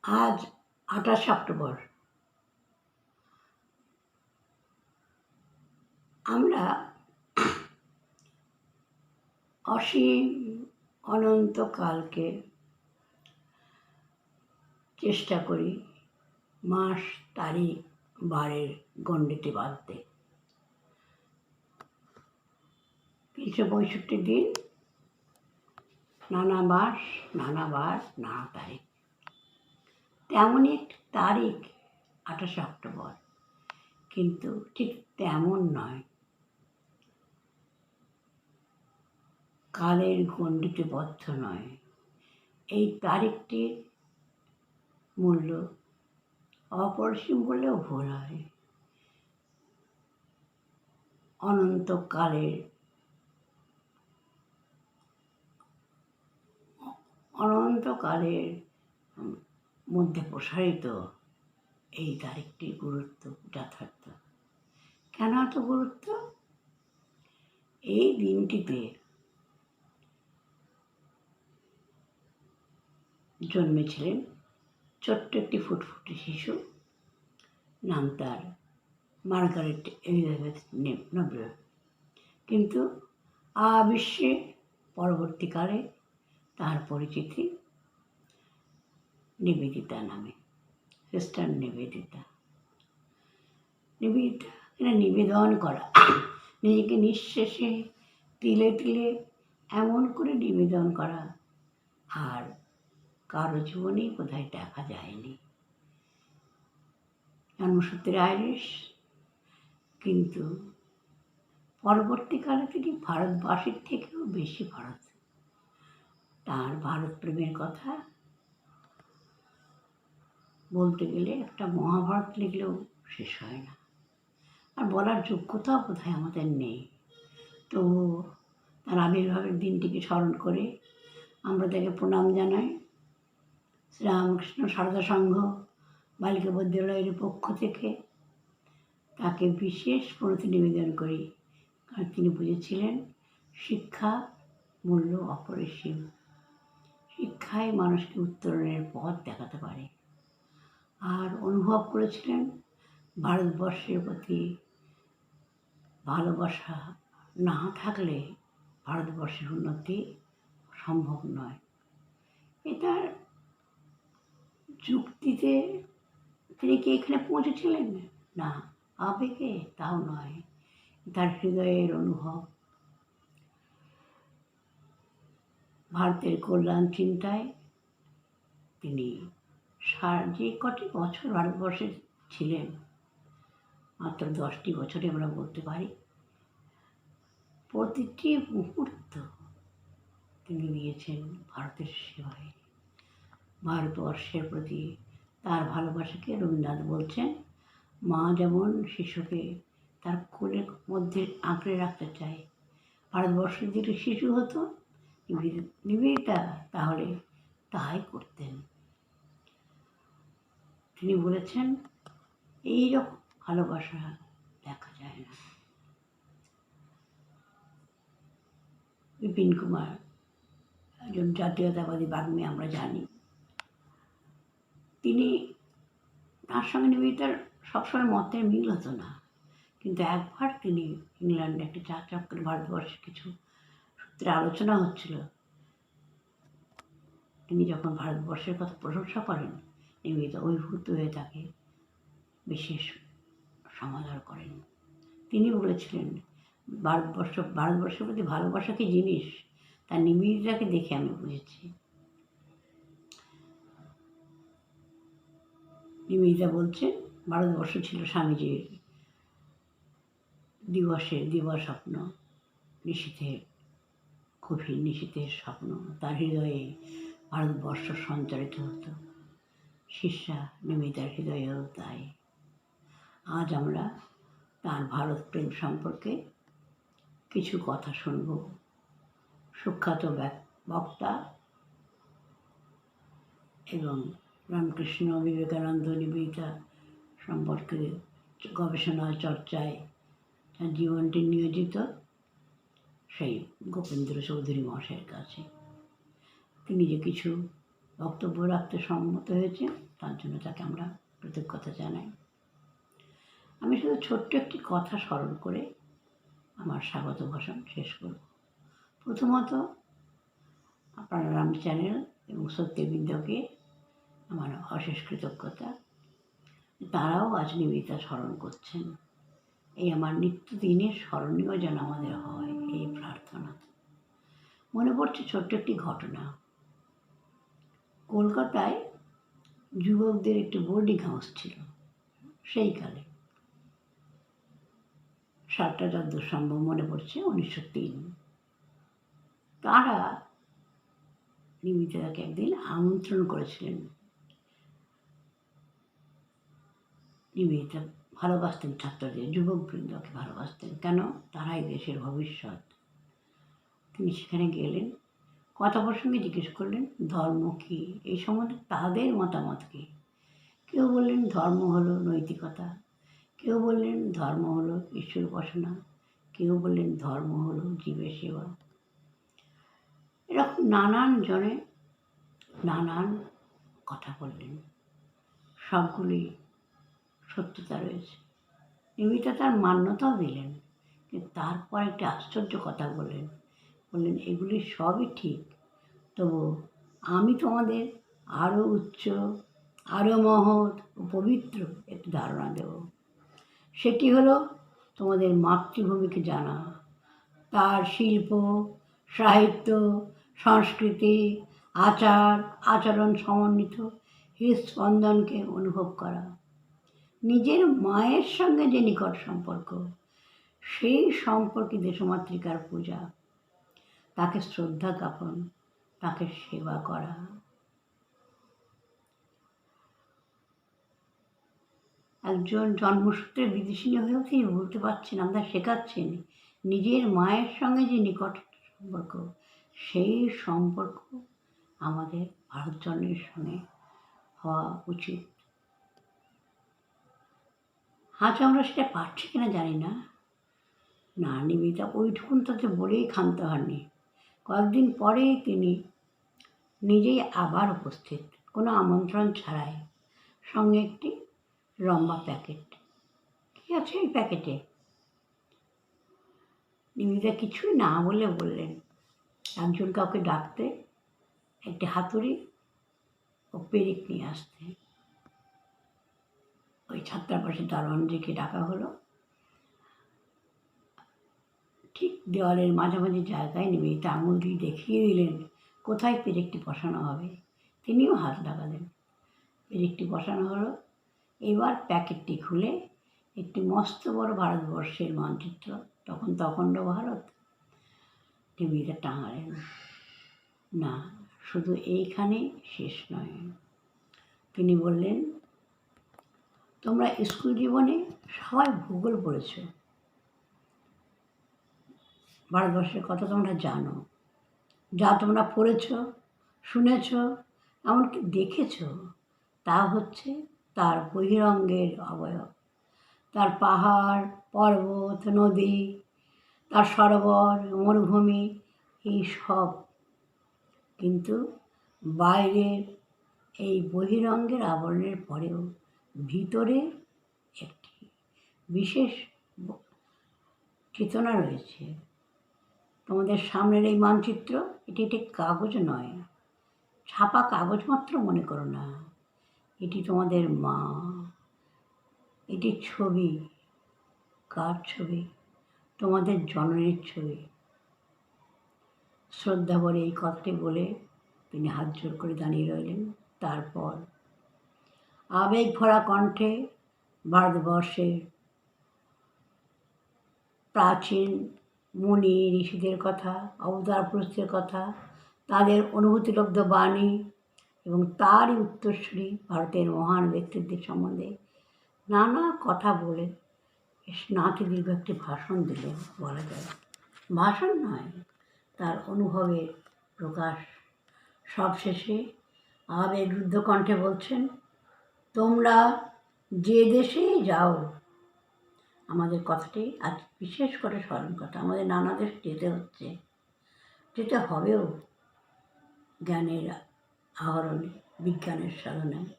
আজ 28 অক্টোবর। আমরা অসীম অনন্তকালকে চেষ্টা করি মাস, তারিখ, বারের গণ্ডিতে বাঁধতে। 365 দিন, নানা মাস, নানা বার, নানা তারিখ। তেমনই একটি তারিখ 28 অক্টোবর, কিন্তু ঠিক তেমন নয়। কালের গণ্ডিতে বদ্ধ নয়। এই তারিখটির মূল্য অপরিসীম বলেও ভুল হয়। অনন্তকালের মধ্যে প্রসারিত এই তারিখটির গুরুত্ব যথার্থ। কেন এত গুরুত্ব? এই দিনটিতে জন্মেছিলেন ছোট্ট একটি ফুটফুটে শিশু, নাম তার মার্গারেট এলিজাবেথ নোবেল। কিন্তু বিশ্বে পরবর্তীকালে তার পরিচিতি নিবেদিতা নামে, সিস্টার নিবেদিতা। নিবেদন করা, নিজেকে নিঃশেষে তিলে তিলে এমন করে নিবেদন করা আর কারো জীবনেই বোধহয় দেখা যায়নি। জন্মসূত্রে আইরিশ, কিন্তু পরবর্তীকালে তিনি ভারতবাসীর থেকেও বেশি তার ভারত প্রেমের কথা বলতে গেলে একটা মহাভারত লিখলেও শেষ হয় না, আর বলার যোগ্যতাও বোধহয় আমাদের নেই। তো তার আবির্ভাবের দিনটিকে স্মরণ করে আমরা তাকে প্রণাম জানাই। শ্রীরামকৃষ্ণ সারদা সংঘ বালিকা বিদ্যালয়ের পক্ষ থেকে তাকে বিশেষ প্রণতি নিবেদন করি, কারণ তিনি বুঝেছিলেন শিক্ষা মূল্য অপরিসীম। শিক্ষাই মানুষকে উত্তরণের পথ দেখাতে পারে। আর অনুভব করেছিলেন ভারতবর্ষের প্রতি ভালোবাসা না থাকলে ভারতবর্ষের উন্নতি সম্ভব নয়। এটার যুক্তিতে তিনি কি এখানে পৌঁছেছিলেন? না, আবেগে তাও নয়, তার হৃদয়ের অনুভব। ভারতের কল্যাণ চিন্তায় তিনি যে কটি বছর ভারতবর্ষে ছিলেন, মাত্র 10টি বছরে আমরা বলতে পারি, প্রতিটি মুহূর্ত তিনি দিয়েছেন ভারতের সেবায়। ভারতবর্ষের প্রতি তার ভালোবাসাকে রবীন্দ্রনাথ বলছেন, মা যেমন শিশুকে তার কোলের মধ্যে আঁকড়ে রাখতে চায়, ভারতবর্ষের যদি শিশু হতো নিবেদিতা তাহলে তাই করতেন। তিনি বলেছেন এইরকম ভালোবাসা দেখা যায় না। বিপিন কুমার একজন জাতীয়তাবাদী বাগ্মী, আমরা জানি। তার সঙ্গে নিবেদিতার সবসময় মতের মিল হতো না, কিন্তু একবার তিনি ইংল্যান্ডে একটি যাত্রা করে ভারতবর্ষের কিছু সূত্রে আলোচনা হচ্ছিল, তিনি যখন ভারতবর্ষের কথা প্রশংসা করেন, নিবেদিতা অভিভূত হয়ে তাকে বিশেষ সমাদর করেন। তিনি বলেছিলেন ভারতবর্ষের প্রতি ভালোবাসা কি জিনিস, তার নিবেদিতাকে দেখে আমি বুঝেছি। নিবেদিতা বলছেন ভারতবর্ষ ছিল স্বামীজির দিবাস্বপ্ন, গভীর নিশীথের স্বপ্ন। তার হৃদয়ে ভারতবর্ষ সঞ্চারিত হতো, শিষ্যা নিবেদিতার হৃদয়েও তাই। আজ আমরা তার ভারত প্রেম সম্পর্কে কিছু কথা শুনব। সুখ্যাত বক্তা এবং রামকৃষ্ণ বিবেকানন্দ নিবেদিতা সম্পর্কে গবেষণা চর্চায় তার জীবনটি নিয়োজিত সেই গোপেন্দ্র চৌধুরী মহাশয়ের কাছে। তিনি যে কিছু বক্তব্য রাখতে সম্মত হয়েছেন তার জন্য তাকে আমরা কৃতজ্ঞতা জানাই। আমি শুধু ছোট্ট একটি কথা স্মরণ করে আমার স্বাগত ভাষণ শেষ করব। প্রথমত, আপনারা রাম চ্যানেল এবং সত্যবিদ্যাকে আমার অশেষ কৃতজ্ঞতা। তারাও আজ নিবেদিতা স্মরণ করছেন। এই আমার নিত্যদিনের স্মরণীয় যেন আমাদের হয়, এই প্রার্থনা। মনে পড়ছে ছোট্ট একটি ঘটনা। কলকাতায় যুবকদের একটি বোর্ডিং হাউস ছিল সেই কালে, সালটা যতদূর সম্ভব মনে পড়ছে 1903। তারা নিবেদিতাকে একদিন আমন্ত্রণ করেছিলেন। নিবেদিতা ভালোবাসতেন ছাত্রদের, যুবকবৃন্দকে ভালোবাসতেন, কেন? তারাই দেশের ভবিষ্যৎ। তিনি সেখানে গেলেন, কথা প্রসঙ্গে জিজ্ঞেস করলেন ধর্ম কী, এই সম্বন্ধে তাদের মতামত কী। কেউ বললেন ধর্ম হলো নৈতিকতা, কেউ বললেন ধর্ম হলো ঈশ্বর উপাসনা, কেউ বললেন ধর্ম হলো জীবের সেবা। এরকম নানান জনে নানান কথা বললেন, সবগুলি সত্যতা রয়েছে। নিবেদিতা তার মান্যতাও দিলেন, কিন্তু তারপর একটি আশ্চর্য কথা বললেন এগুলি সবই ঠিক, তবু আমি তোমাদের আরও উচ্চ, আরও মহৎ ও পবিত্র একটি ধারণা দেব। সেটি হলো তোমাদের মাতৃভূমিকে জানা, তার শিল্প, সাহিত্য, সংস্কৃতি, আচার আচরণ সমন্বিত হৃদস্পন্দনকে অনুভব করা, নিজের মায়ের সঙ্গে যে নিকট সম্পর্ক, সেই সম্পর্কে দেশমাতৃকার পূজা, তাকে শ্রদ্ধা জ্ঞাপন, তাকে সেবা করা। একজন জন্মসূত্রে বিদেশিনী হয়েও তিনি বলতে পারছেন, আমরা শেখাচ্ছেন নিজের মায়ের সঙ্গে যে নিকট সম্পর্ক, সেই সম্পর্ক আমাদের ভারতজনের সঙ্গে হওয়া উচিত। আজ আমরা সেটা পারছি কিনা জানি না। নিবেদিতা ওইটুকুন তাকে বলেই ক্ষান্ত হননি। কয়েকদিন পরেই তিনি নিজেই আবার উপস্থিত, কোনো আমন্ত্রণ ছাড়াই, সঙ্গে একটি লম্বা প্যাকেট। কী আছে এই প্যাকেটে? নিবেদিতা কিছুই না বলে বললেন একজন কাউকে ডাকতে, একটি হাতুড়ি ও পেরেক নিয়ে আসতে। ওই ছাত্রাবাসের দারোয়ানজিকে ডাকা হলো। ঠিক দেওয়ালের মাঝামাঝি জায়গায় নিবেদিতা আঙুল দিয়ে দেখিয়ে দিলেন কোথায় পেরেকটি বসানো হবে। তিনিও হাত লাগালেন, পেরেকটি বসানো হলো। এবার প্যাকেটটি খুলে একটি মস্ত বড় ভারতবর্ষের মানচিত্র, তখন অখণ্ড ভারত, নিবেদিতা টাঙালেন। না, শুধু এইখানে শেষ নয়। তিনি বললেন, তোমরা স্কুল জীবনে সবাই ভূগোল পড়েছ, ভারতবর্ষের কথা তোমরা জানো, যা তোমরা পড়েছ, শুনেছ, এমনকি দেখেছ, তা হচ্ছে তার বহিরঙ্গের অবয়ব, তার পাহাড়, পর্বত, নদী, তার সরোবর, মরুভূমি, এই সব। কিন্তু বাইরের এই বহিরঙ্গের আবরণের পরেও ভিতরে একটি বিশেষ চেতনা রয়েছে। তোমাদের সামনের এই মানচিত্র, এটি একটি কাগজ নয়, ছাপা কাগজ মাত্র মনে করো না, এটি তোমাদের মা। এটি ছবি। কার ছবি? তোমাদের জননীর ছবি। শ্রদ্ধা ভরে এই কথাটি বলে তিনি হাত জোর করে দাঁড়িয়ে রইলেন। তারপর আবেগ ভরা কণ্ঠে ভারতবর্ষের প্রাচীন মুনি ঋষিদের কথা, অবতার পুরুষদের কথা, তাদের অনুভূতিলব্ধ বাণী এবং তারই উত্তরসূরি ভারতের মহান ব্যক্তিত্বের সম্বন্ধে নানা কথা বলে নাতি দীর্ঘ একটি ভাষণ দিলেন বলা যায়। ভাষণ নয়, তার অনুভবের প্রকাশ। সবশেষে আবেগরুদ্ধ কণ্ঠে বলছেন, তোমরা যে দেশেই যাও, আমাদের কথাটি আজ বিশেষ করে স্মরণ কথা, আমাদের নানা দেশ যেতে হবেও জ্ঞানের আহরণে, বিজ্ঞানের সাধনায়।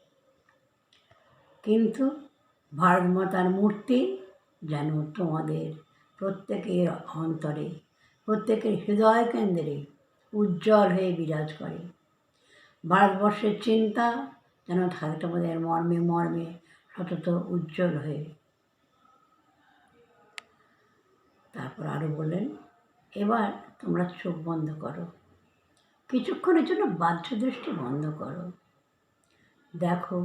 কিন্তু ভারত মাতার মূর্তি যেন তোমাদের প্রত্যেকের অন্তরে, প্রত্যেকের হৃদয় কেন্দ্রে উজ্জ্বল হয়ে বিরাজ করে। ভারতবর্ষের চিন্তা যেন থাকে তোমাদের মর্মে মর্মে সতত উজ্জ্বল হয়ে। তারপর আরও বললেন, এবার তোমরা চোখ বন্ধ করো, কিছুক্ষণের জন্য বাহ্য দৃষ্টি বন্ধ করো, দেখো,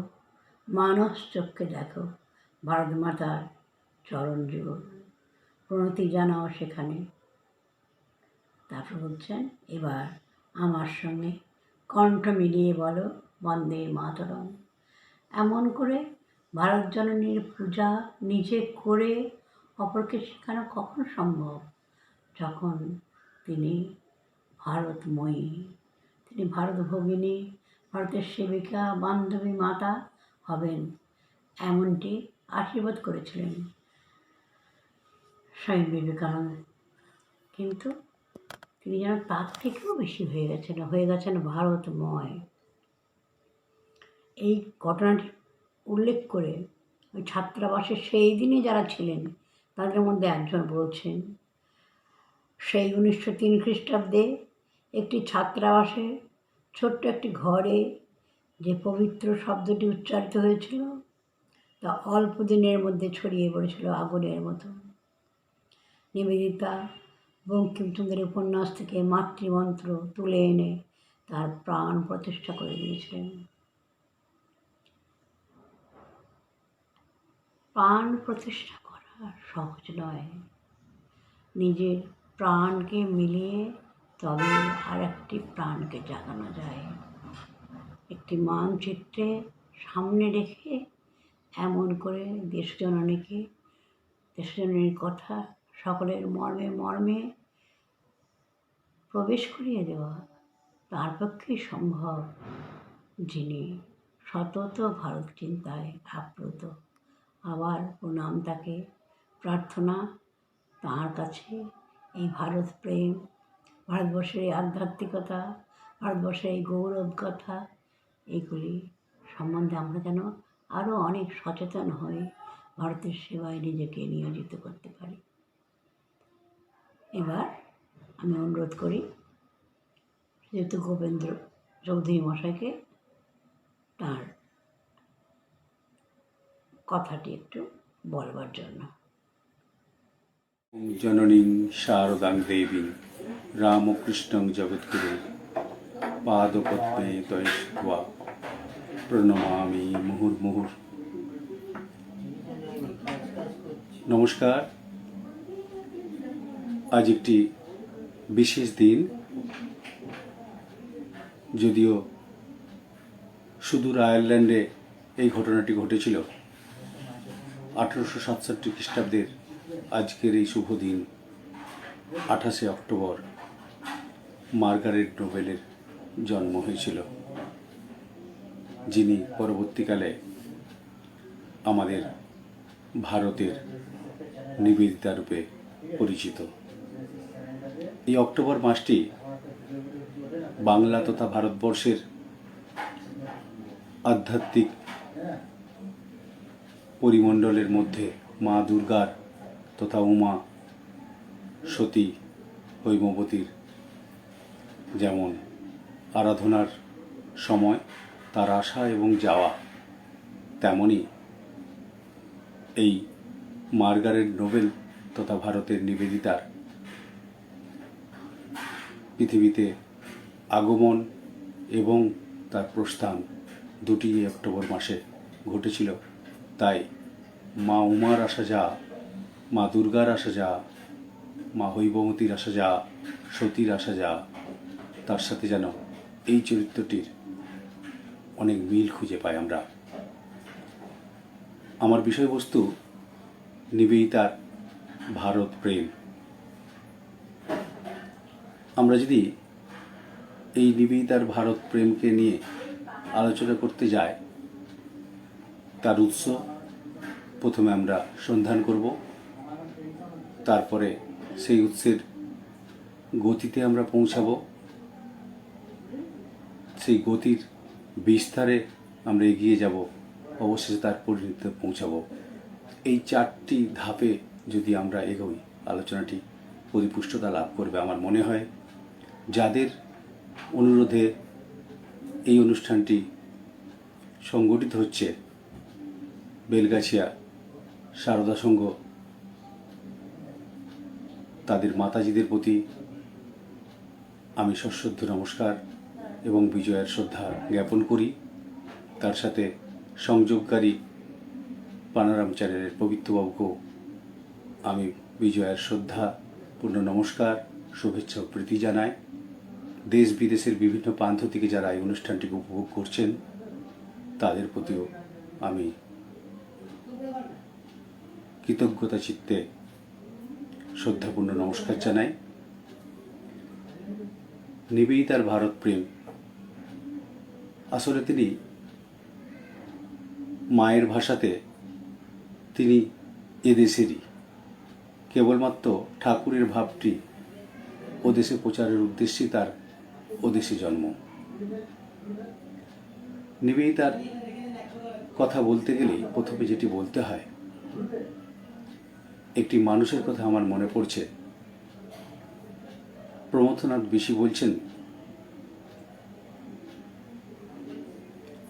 মানস চক্ষে দেখো ভারত মাতার চরণ যুগল, প্রণতি জানাও সেখানে। তারপর বলছেন, এবার আমার সঙ্গে কণ্ঠ মিলিয়ে বলো বন্দে মাতরম। এমন করে ভারত জননীর পূজা নিজে করে অপরকে শেখানো কখন সম্ভব, যখন তিনি ভারতময়ী, তিনি ভারত ভগিনী, ভারতের সেবিকা, বান্ধবী, মাতা হবেন, এমনটি আশীর্বাদ করেছিলেন স্বামী বিবেকানন্দ। কিন্তু তিনি যেন তার থেকেও বেশি হয়ে গেছেন ভারতময়। এই ঘটনাটি উল্লেখ করে ওই ছাত্রাবাসে সেই দিনই যারা ছিলেন তাদের মধ্যে একজন বলছেন, সেই 1903 খ্রিস্টাব্দে একটি ছাত্রাবাসে ছোট্ট একটি ঘরে যে পবিত্র শব্দটি উচ্চারিত হয়েছিল তা অল্প দিনের মধ্যে ছড়িয়ে পড়েছিল আগুনের মতো। নিবেদিতা বঙ্কিমচন্দ্রের উপন্যাস থেকে মাতৃমন্ত্র তুলে এনে তার প্রাণ প্রতিষ্ঠা করে দিয়েছিলেন। প্রাণ প্রতিষ্ঠা করা সহজ নয়, নিজের প্রাণকে মিলিয়ে তবে আর একটি প্রাণকে জাগানো যায়। একটি মানচিত্রে সামনে রেখে এমন করে দেশজননীর কথা সকলের মর্মে মর্মে প্রবেশ করিয়ে দেওয়া তার পক্ষেই সম্ভব, যিনি সতত ভারত চিন্তায় আপ্লুত। আবার প্রণাম তাকে, প্রার্থনা তাঁর কাছে এই ভারত প্রেম, ভারতবর্ষের এই আধ্যাত্মিকতা, ভারতবর্ষের এই গৌরব কথা, এগুলি সম্বন্ধে আমরা যেন আরও অনেক সচেতন হয়ে ভারতের সেবায় নিজেকে নিয়োজিত করতে পারি। এবার আমি অনুরোধ করি যেহেতু গোবিন্দ চৌধুরী মশাইকে তাঁর কথাটি একটু বলবার জন্য। জননীং শারদাং দেবীং রামকৃষ্ণং জগদ্গুরু পাদপদ্মে তয়স্ত্বা প্রণমামি মুহুর্মুহুর। নমস্কার। আজ একটি বিশেষ দিন, যদিও সুদূর আয়ারল্যান্ডে এই ঘটনাটি ঘটেছিল 1867 খ্রিস্টাব্দের আজকের এই শুভ দিন 28শে অক্টোবর মার্গারেট নোবেলের জন্ম হয়েছিল, যিনি পরবর্তীকালে আমাদের ভারতের নিবেদিতা রূপে পরিচিত। এই অক্টোবর মাসটি বাংলা তথা ভারতবর্ষের আধ্যাত্মিক পরিমণ্ডলের মধ্যে মা দুর্গার তথা উমা, সতী, হৈমবতীর যেমন আরাধনার সময়, তার আসা এবং যাওয়া, তেমনি এই মার্গারেট নোবেল তথা ভারতের নিবেদিতার পৃথিবীতে আগমন এবং তার প্রস্থান দুটি অক্টোবর মাসে ঘটেছিল। তাই মা উমার আসা যা, মা দুর্গার আসা যা, মা হৈমবতীর আসা যা, সতীর আসা যা, তার সাথে যেন এই চরিত্রটির অনেক মিল খুঁজে পাই আমরা। আমার বিষয়বস্তু নিবেদিতার ভারত প্রেম। আমরা যদি এই নিবেদিতার ভারত প্রেমকে নিয়ে আলোচনা করতে যাই, তার উৎস প্রথমে আমরা সন্ধান করব, তারপরে সেই উৎসের গতিতে আমরা পৌঁছাব, সেই গতির বিস্তারে আমরা এগিয়ে যাব অবশেষে তার পরিণতিতে পৌঁছাবো। এই 4টি ধাপে যদি আমরা এগোই, আলোচনাটি পরিপুষ্টতা লাভ করবে। আমার মনে হয় যাদের অনুরোধে এই অনুষ্ঠানটি সংগঠিত হচ্ছে, বেলগাছিয়া সারদা সংঘ, তাদের মাতাজিদের প্রতি আমি সশ্রদ্ধ নমস্কার এবং বিজয়ের শ্রদ্ধা জ্ঞাপন করি। তার সাথে সংযোগকারী পানারাম চ্যানেলের পবিত্রবাবুকেও আমি বিজয়ের শ্রদ্ধা পূর্ণ নমস্কার, শুভেচ্ছা ও প্রীতি জানাই। দেশ বিদেশের বিভিন্ন প্রান্ত থেকে যারা এই অনুষ্ঠানটিকে উপভোগ করছেন তাদের প্রতিও আমি কৃতজ্ঞতা চিত্তে শ্রদ্ধাপূর্ণ নমস্কার জানাই। নিবেদিতার ভারত প্রেম, আসলে তিনি মায়ের ভাষাতে তিনি এদেশেরই, কেবলমাত্র ঠাকুরের ভাবটি ওদেশে প্রচারের উদ্দেশ্যেই তার ওদেশে জন্ম। নিবেদিতার কথা বলতে গেলেই প্রথমে যেটি বলতে হয়, একটি মানুষের কথা আমার মনে পড়ছে। প্রমথনাথ বিশি বলছেন,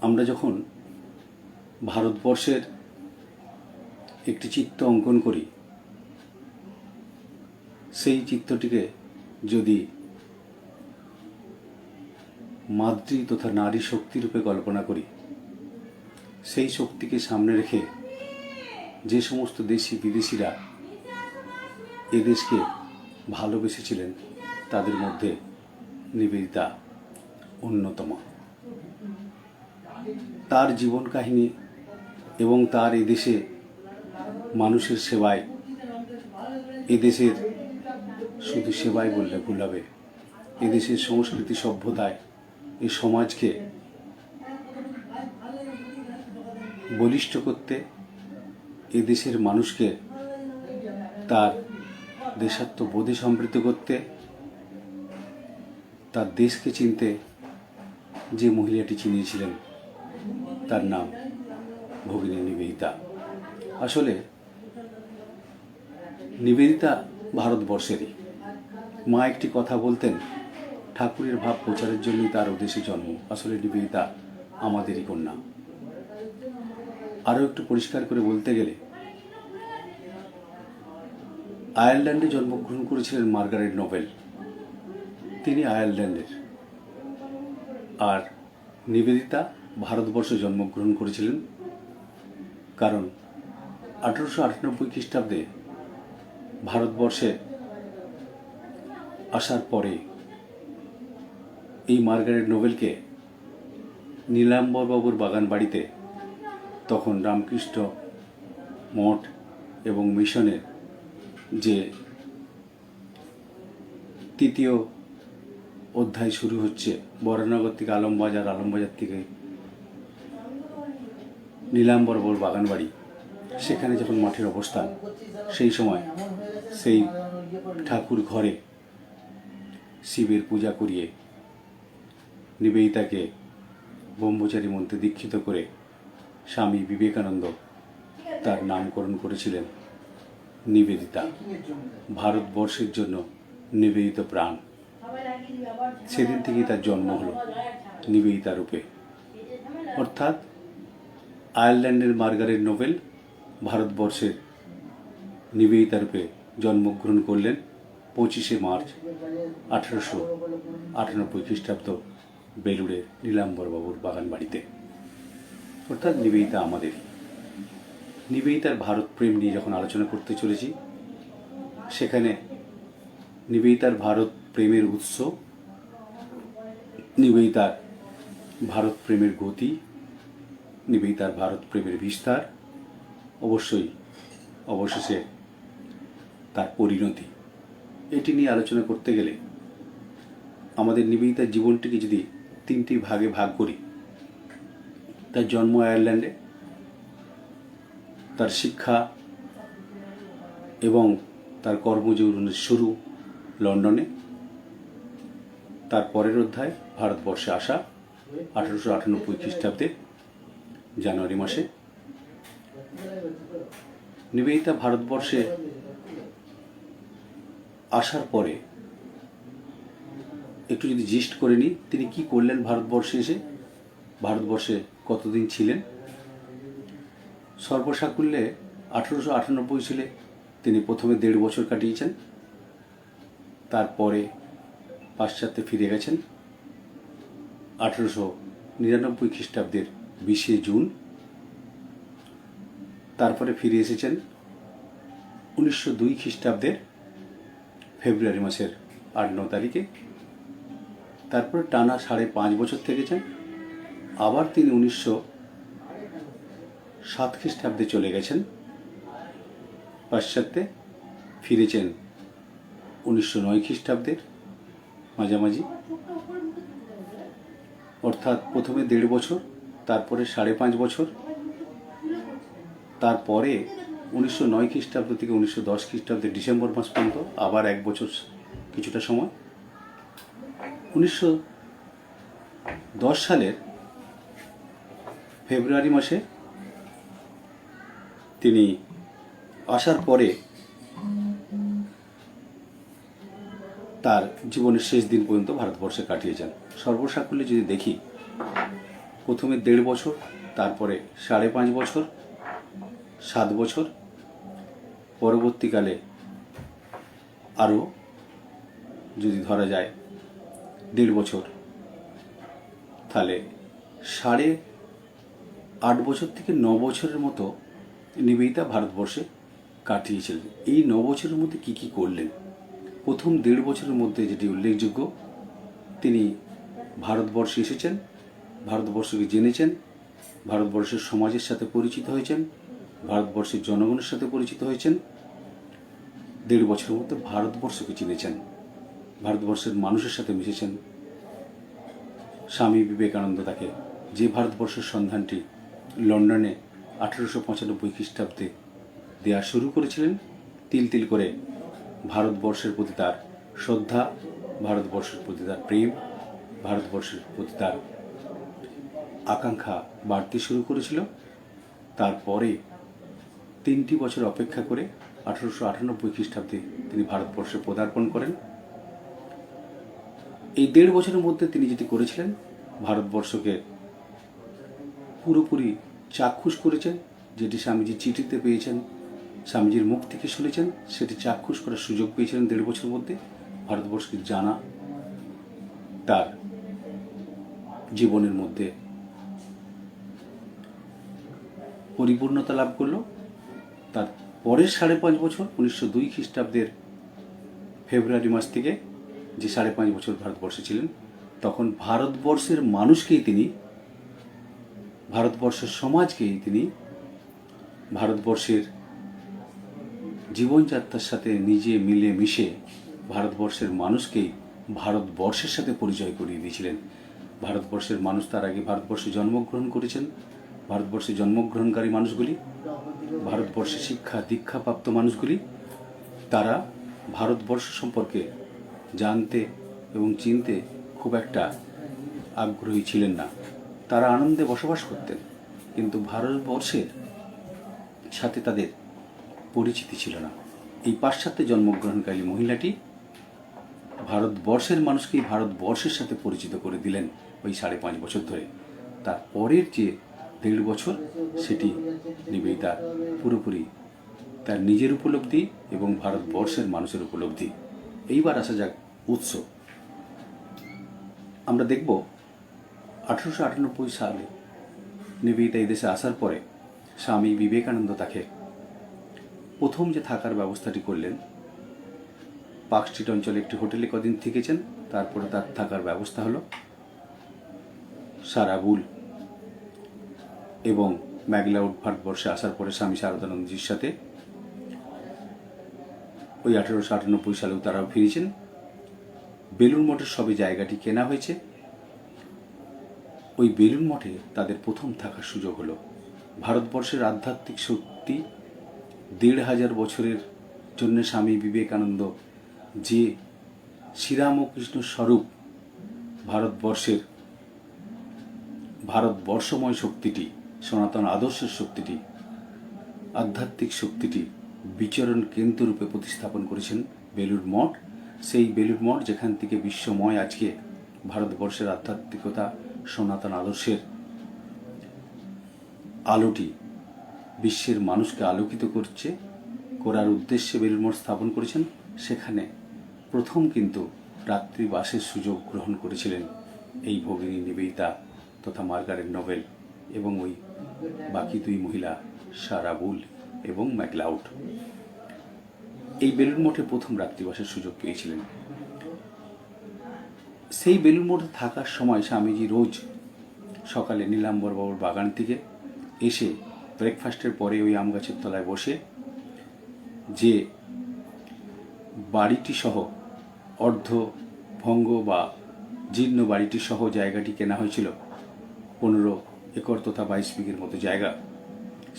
আমরা যখন ভারতবর্ষের একটি চিত্র অঙ্কন করি, সেই চিত্রটিকে যদি মাতৃ তথা নারী শক্তিরূপে কল্পনা করি, সেই শক্তিকে সামনে রেখে যে সমস্ত দেশি বিদেশিরা এদেশকে ভালোবেসেছিলেন তাদের মধ্যে নিবেদিতা অন্যতম। তার জীবন কাহিনী এবং তার এদেশে মানুষের সেবায়, এদেশের শুধু সেবাই বললে ভুল হবে, এদেশের সংস্কৃতি সভ্যতায় এই সমাজকে বলিষ্ঠ করতে, এদেশের মানুষকে তার দেশাত্মবোধে সমৃদ্ধ করতে, তার দেশকে চিনতে যে মহিলাটি চিনিয়েছিলেন তার নাম ভগিনী নিবেদিতা। আসলে নিবেদিতা ভারতবর্ষেরই। মা একটি কথা বলতেন, ঠাকুরের ভাব প্রচারের জন্যই তার ওদেশে জন্ম। আসলে নিবেদিতা আমাদেরই কন্যা। আরও একটু পরিষ্কার করে বলতে গেলে, আয়ারল্যান্ডে জন্মগ্রহণ করেছিলেন মার্গারেট নোবেল, তিনি আয়ারল্যান্ডের। আর নিবেদিতা ভারতবর্ষে জন্মগ্রহণ করেছিলেন, কারণ 1898 খ্রিস্টাব্দে ভারতবর্ষে আসার পরে এই মার্গারেট নোবেলকে নীলাম্বরবাবুর বাগান বাড়িতে, তখন রামকৃষ্ণ মঠ এবং মিশনের যে 3য় অধ্যায় শুরু হচ্ছে, বরানগর থেকে আলমবাজার, আলমবাজার থেকে নীলাম্বরবাবুর বাগান বাড়ি, সেখানে যখন মঠের অবস্থান, সেই সময় সেই ঠাকুর ঘরে শিবের পূজা করিয়ে নিবেদিতাকে ব্রহ্মচারী মন্ত্রে দীক্ষিত করে স্বামী বিবেকানন্দ তার নামকরণ করেছিলেন নিবেদিতা। ভারতবর্ষের জন্য নিবেদিত প্রাণ। সেদিন থেকেই তার জন্ম হলো নিবেদিতা রূপে। অর্থাৎ আয়ারল্যান্ডের মার্গারেট নোবেল ভারতবর্ষের নিবেদিতা রূপে জন্মগ্রহণ করলেন 25শে মার্চ 1898 খ্রিস্টাব্দ বেলুড়ে নীলাম্বরবাবুর বাগান বাড়িতে। অর্থাৎ নিবেদিতা আমাদের। নিবেদিতার ভারত প্রেম নিয়ে যখন আলোচনা করতে চলেছি, সেখানে নিবেদিতার ভারত প্রেমের উৎস, নিবেদিতার ভারত প্রেমের গতি, নিবেদিতার ভারত প্রেমের বিস্তার, অবশ্যই অবশেষে তার পরিণতি, এটি নিয়ে আলোচনা করতে গেলে আমাদের নিবেদিতার জীবনটিকে যদি 3টি ভাগে ভাগ করি, তার জন্ম আয়ারল্যান্ডে, তার শিক্ষা এবং তার কর্মজীবনের শুরু লন্ডনে, তার পরের অধ্যায় ভারতবর্ষে আসা 1898 খ্রিস্টাব্দে, জানুয়ারি মাসে। নিবেদিতা ভারতবর্ষে আসার পরে একটু যদি জিস্ট করে নিই, তিনি কি করলেন ভারতবর্ষে এসে, ভারতবর্ষে কতদিন ছিলেন। সর্বসাকুল্যে 1898 সালে তিনি প্রথমে 1.5 বছর কাটিয়েছেন, তারপরে পাশ্চাত্যে ফিরে গেছেন 1899 খ্রিস্টাব্দের 20 জুন, তারপরে ফিরে এসেছেন 1902 খ্রিস্টাব্দের ফেব্রুয়ারি মাসের 8-9 তারিখে। তারপরে টানা 5.5 বছর থেকেছেন। আবার তিনি 1907 খ্রিস্টাব্দে চলে গেছেন পাশ্চাত্যে, ফিরেছেন 1909 খ্রিস্টাব্দের মাঝামাঝি। অর্থাৎ প্রথমে 1.5 বছর, তারপরে 5.5 বছর, তারপরে 1909 খ্রিস্টাব্দ থেকে 1910 খ্রিস্টাব্দের ডিসেম্বর মাস পর্যন্ত আবার 1 বছর কিছুটা সময়। 1910 সালের ফেব্রুয়ারি মাসে তিনি আসার পরে তার জীবনের শেষ দিন পর্যন্ত ভারতবর্ষে কাটিয়েছেন। সর্বসাকুল্যে যদি দেখি, প্রথমে 1.5 বছর, তারপরে 5.5 বছর, 7 বছর, পরবর্তীকালে আরও যদি ধরা যায় 1.5 বছর, তাহলে 8.5 বছর থেকে 9 বছরের মতো নিবেদিতা ভারতবর্ষে কাটিয়েছিলেন। এই 9 বছরের মধ্যে কি কি করলেন? প্রথম 1.5 বছরের মধ্যে যেটি উল্লেখযোগ্য, তিনি ভারতবর্ষে এসেছেন, ভারতবর্ষকে জেনেছেন, ভারতবর্ষের সমাজের সাথে পরিচিত হয়েছেন, ভারতবর্ষের জনগণের সাথে পরিচিত হয়েছেন। 1.5 বছরের মধ্যে ভারতবর্ষকে চিনেছেন, ভারতবর্ষের মানুষের সাথে মিশেছেন। স্বামী বিবেকানন্দ তাকে যে ভারতবর্ষের সন্ধানটি লন্ডনে 1895 খ্রিস্টাব্দে দেওয়া শুরু করেছিলেন, তিল তিল করে ভারতবর্ষের প্রতি তার শ্রদ্ধা, ভারতবর্ষের প্রতি তার প্রেম, ভারতবর্ষের প্রতি তার আকাঙ্ক্ষা বাড়তে শুরু করেছিল। তারপরে 3টি বছর অপেক্ষা করে 1898 খ্রিস্টাব্দে তিনি ভারতবর্ষে পদার্পণ করেন। এই 1.5 বছরের মধ্যে তিনি যেটি করেছিলেন, ভারতবর্ষকে পুরোপুরি চাক্ষুষ করেছেন। যেটি স্বামীজি চিঠিতে পেয়েছেন, স্বামীজির মুখ থেকে শুনেছেন, সেটি চাক্ষুষ করার সুযোগ পেয়েছিলেন 1.5 বছরের মধ্যে। ভারতবর্ষকে জানা তার জীবনের মধ্যে পরিপূর্ণতা লাভ করল। তার পরের 5.5 বছর 1902 খ্রিস্টাব্দের ফেব্রুয়ারি মাস থেকে যে 5.5 বছর ভারতবর্ষে ছিলেন, তখন ভারতবর্ষের মানুষকেই তিনি, ভারতবর্ষের সমাজকেই তিনি ভারতবর্ষের জীবনযাত্রার সাথে নিজে মিলে মিশে ভারতবর্ষের মানুষকেই ভারতবর্ষের সাথে পরিচয় করিয়ে দিয়েছিলেন। ভারতবর্ষের মানুষ তার আগে ভারতবর্ষে জন্মগ্রহণ করেছেন। ভারতবর্ষে জন্মগ্রহণকারী মানুষগুলি, ভারতবর্ষে শিক্ষা দীক্ষাপ্রাপ্ত মানুষগুলি, তারা ভারতবর্ষ সম্পর্কে জানতে এবং চিনতে খুব একটা আগ্রহী ছিলেন না। তারা আনন্দে বসবাস করতেন, কিন্তু ভারতবর্ষের সাথে তাদের পরিচিতি ছিল না। এই পাশ্চাত্যে জন্মগ্রহণকারী মহিলাটি ভারতবর্ষের মানুষকেই ভারতবর্ষের সাথে পরিচিত করে দিলেন ওই 5.5 বছর ধরে। তার পরের যে 1.5 বছর, সেটি নিবেদিতার পুরোপুরি তার নিজের উপলব্ধি এবং ভারতবর্ষের মানুষের উপলব্ধি। এইবার আসা যাক উৎস। আমরা দেখব 1898 সালে নিবেদিতা এই দেশে আসার পরে স্বামী বিবেকানন্দ তাকে প্রথম যে থাকার ব্যবস্থাটি করলেন, পার্ক স্ট্রিট অঞ্চলে একটি হোটেলে কদিন থেকেছেন। তারপরে তার থাকার ব্যবস্থা হলো সারাবুল এবং ম্যাগলাউড ভারতবর্ষে আসার পরে স্বামী শারদানন্দজির সাথে ওই 1898 সালেও তারাও ফিরেছেন। বেলুড় মঠের সবে জায়গাটি কেনা হয়েছে। ওই বেলুড় মঠে তাদের প্রথম থাকার সুযোগ হলো। ভারতবর্ষের আধ্যাত্মিক শক্তি 1,500 বছরের জন্য স্বামী বিবেকানন্দ যে শ্রীরামকৃষ্ণ স্বরূপ ভারতবর্ষময় শক্তিটি সনাতন আদর্শের শক্তিটি, আধ্যাত্মিক শক্তিটি বিচরণ কেন্দ্ররূপে প্রতিস্থাপন করেছেন বেলুড় মঠ। সেই বেলুড় মঠ যেখান থেকে বিশ্বময় আজকে ভারতবর্ষের আধ্যাত্মিকতা, সনাতন আদর্শের আলোটি বিশ্বের মানুষকে আলোকিত করার উদ্দেশ্যে বেলুড় মঠ স্থাপন করেছেন। সেখানে প্রথম কিন্তু রাত্রিবাসের সুযোগ গ্রহণ করেছিলেন এই ভগিনী নিবেদিতা তথা মার্গারেট নোবেল এবং ওই বাকি দুই মহিলা সারা বুল এবং ম্যাকলাউড। এই বেলুড় মঠে প্রথম রাত্রিবাসের সুযোগ পেয়েছিলেন। সেই বেলুড় মঠে থাকার সময় স্বামীজি রোজ সকালে নীলাম্বরবাবুর বাগান থেকে এসে ব্রেকফাস্টের পরে ওই আম গাছের তলায় বসে যে বাড়িটি সহ অর্ধভঙ্গ বা জীর্ণ বাড়িটি সহ জায়গাটি কেনা হয়েছিল 15 একর তথা 22 বিঘের মতো জায়গা,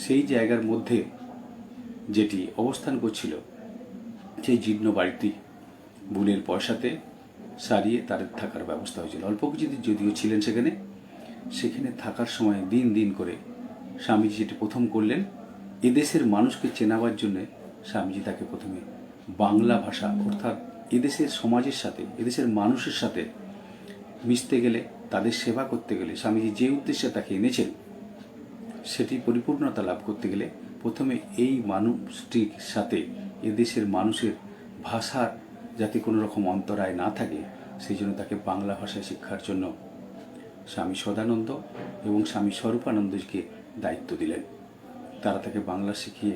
সেই জায়গার মধ্যে যেটি অবস্থান করছিল সেই জীর্ণ বাড়িটি বুলের পয়সাতে সারিয়ে তাদের থাকার ব্যবস্থা হয়েছিল। অল্প কিছুদিন যদিও ছিলেন সেখানে থাকার সময় দিন দিন করে স্বামীজি যেটি প্রথম করলেন, এদেশের মানুষকে চেনাবার জন্য স্বামীজি তাকে প্রথমে বাংলা ভাষা অর্থাৎ এদেশের সমাজের সাথে, এদেশের মানুষের সাথে মিশতে গেলে, তাদের সেবা করতে গেলে স্বামীজি যে উদ্দেশ্যে তাকে এনেছেন সেটি পরিপূর্ণতা লাভ করতে গেলে প্রথমে এই মানুষটির সাথে এদেশের মানুষের ভাষার যাতে কোনো রকম অন্তরায় না থাকে সেই জন্য তাকে বাংলা ভাষায় শিক্ষার জন্য স্বামী সদানন্দ এবং স্বামী স্বরূপানন্দকে দায়িত্ব দিলেন। তারা তাকে বাংলা শিখিয়ে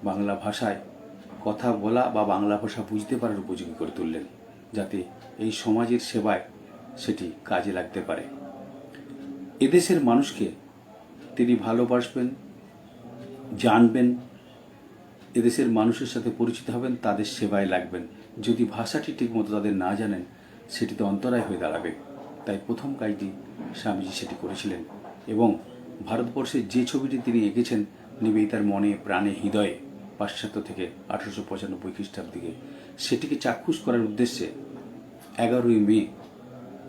বাংলা ভাষায় কথা বলা বা বাংলা ভাষা বুঝতে পারার উপযোগী করে তুললেন, যাতে এই সমাজের সেবায় সেটি কাজে লাগতে পারে। এদেশের মানুষকে তিনি ভালোবাসবেন, জানবেন, এদেশের মানুষের সাথে পরিচিত হবেন, তাদের সেবায় লাগবেন। যদি ভাষাটি ঠিকমতো তাদের না জানেন সেটি তো অন্তরায় হয়ে দাঁড়াবে। তাই প্রথম কাজটি স্বামীজি সেটি করেছিলেন এবং ভারতবর্ষের যে ছবিটি তিনি এঁকেছেন নিবেদিতার মনে প্রাণে হৃদয়ে পাশ্চাত্য থেকে 1895 খ্রিস্টাব্দে, সেটিকে চাক্ষুষ করার উদ্দেশ্যে 11ই মে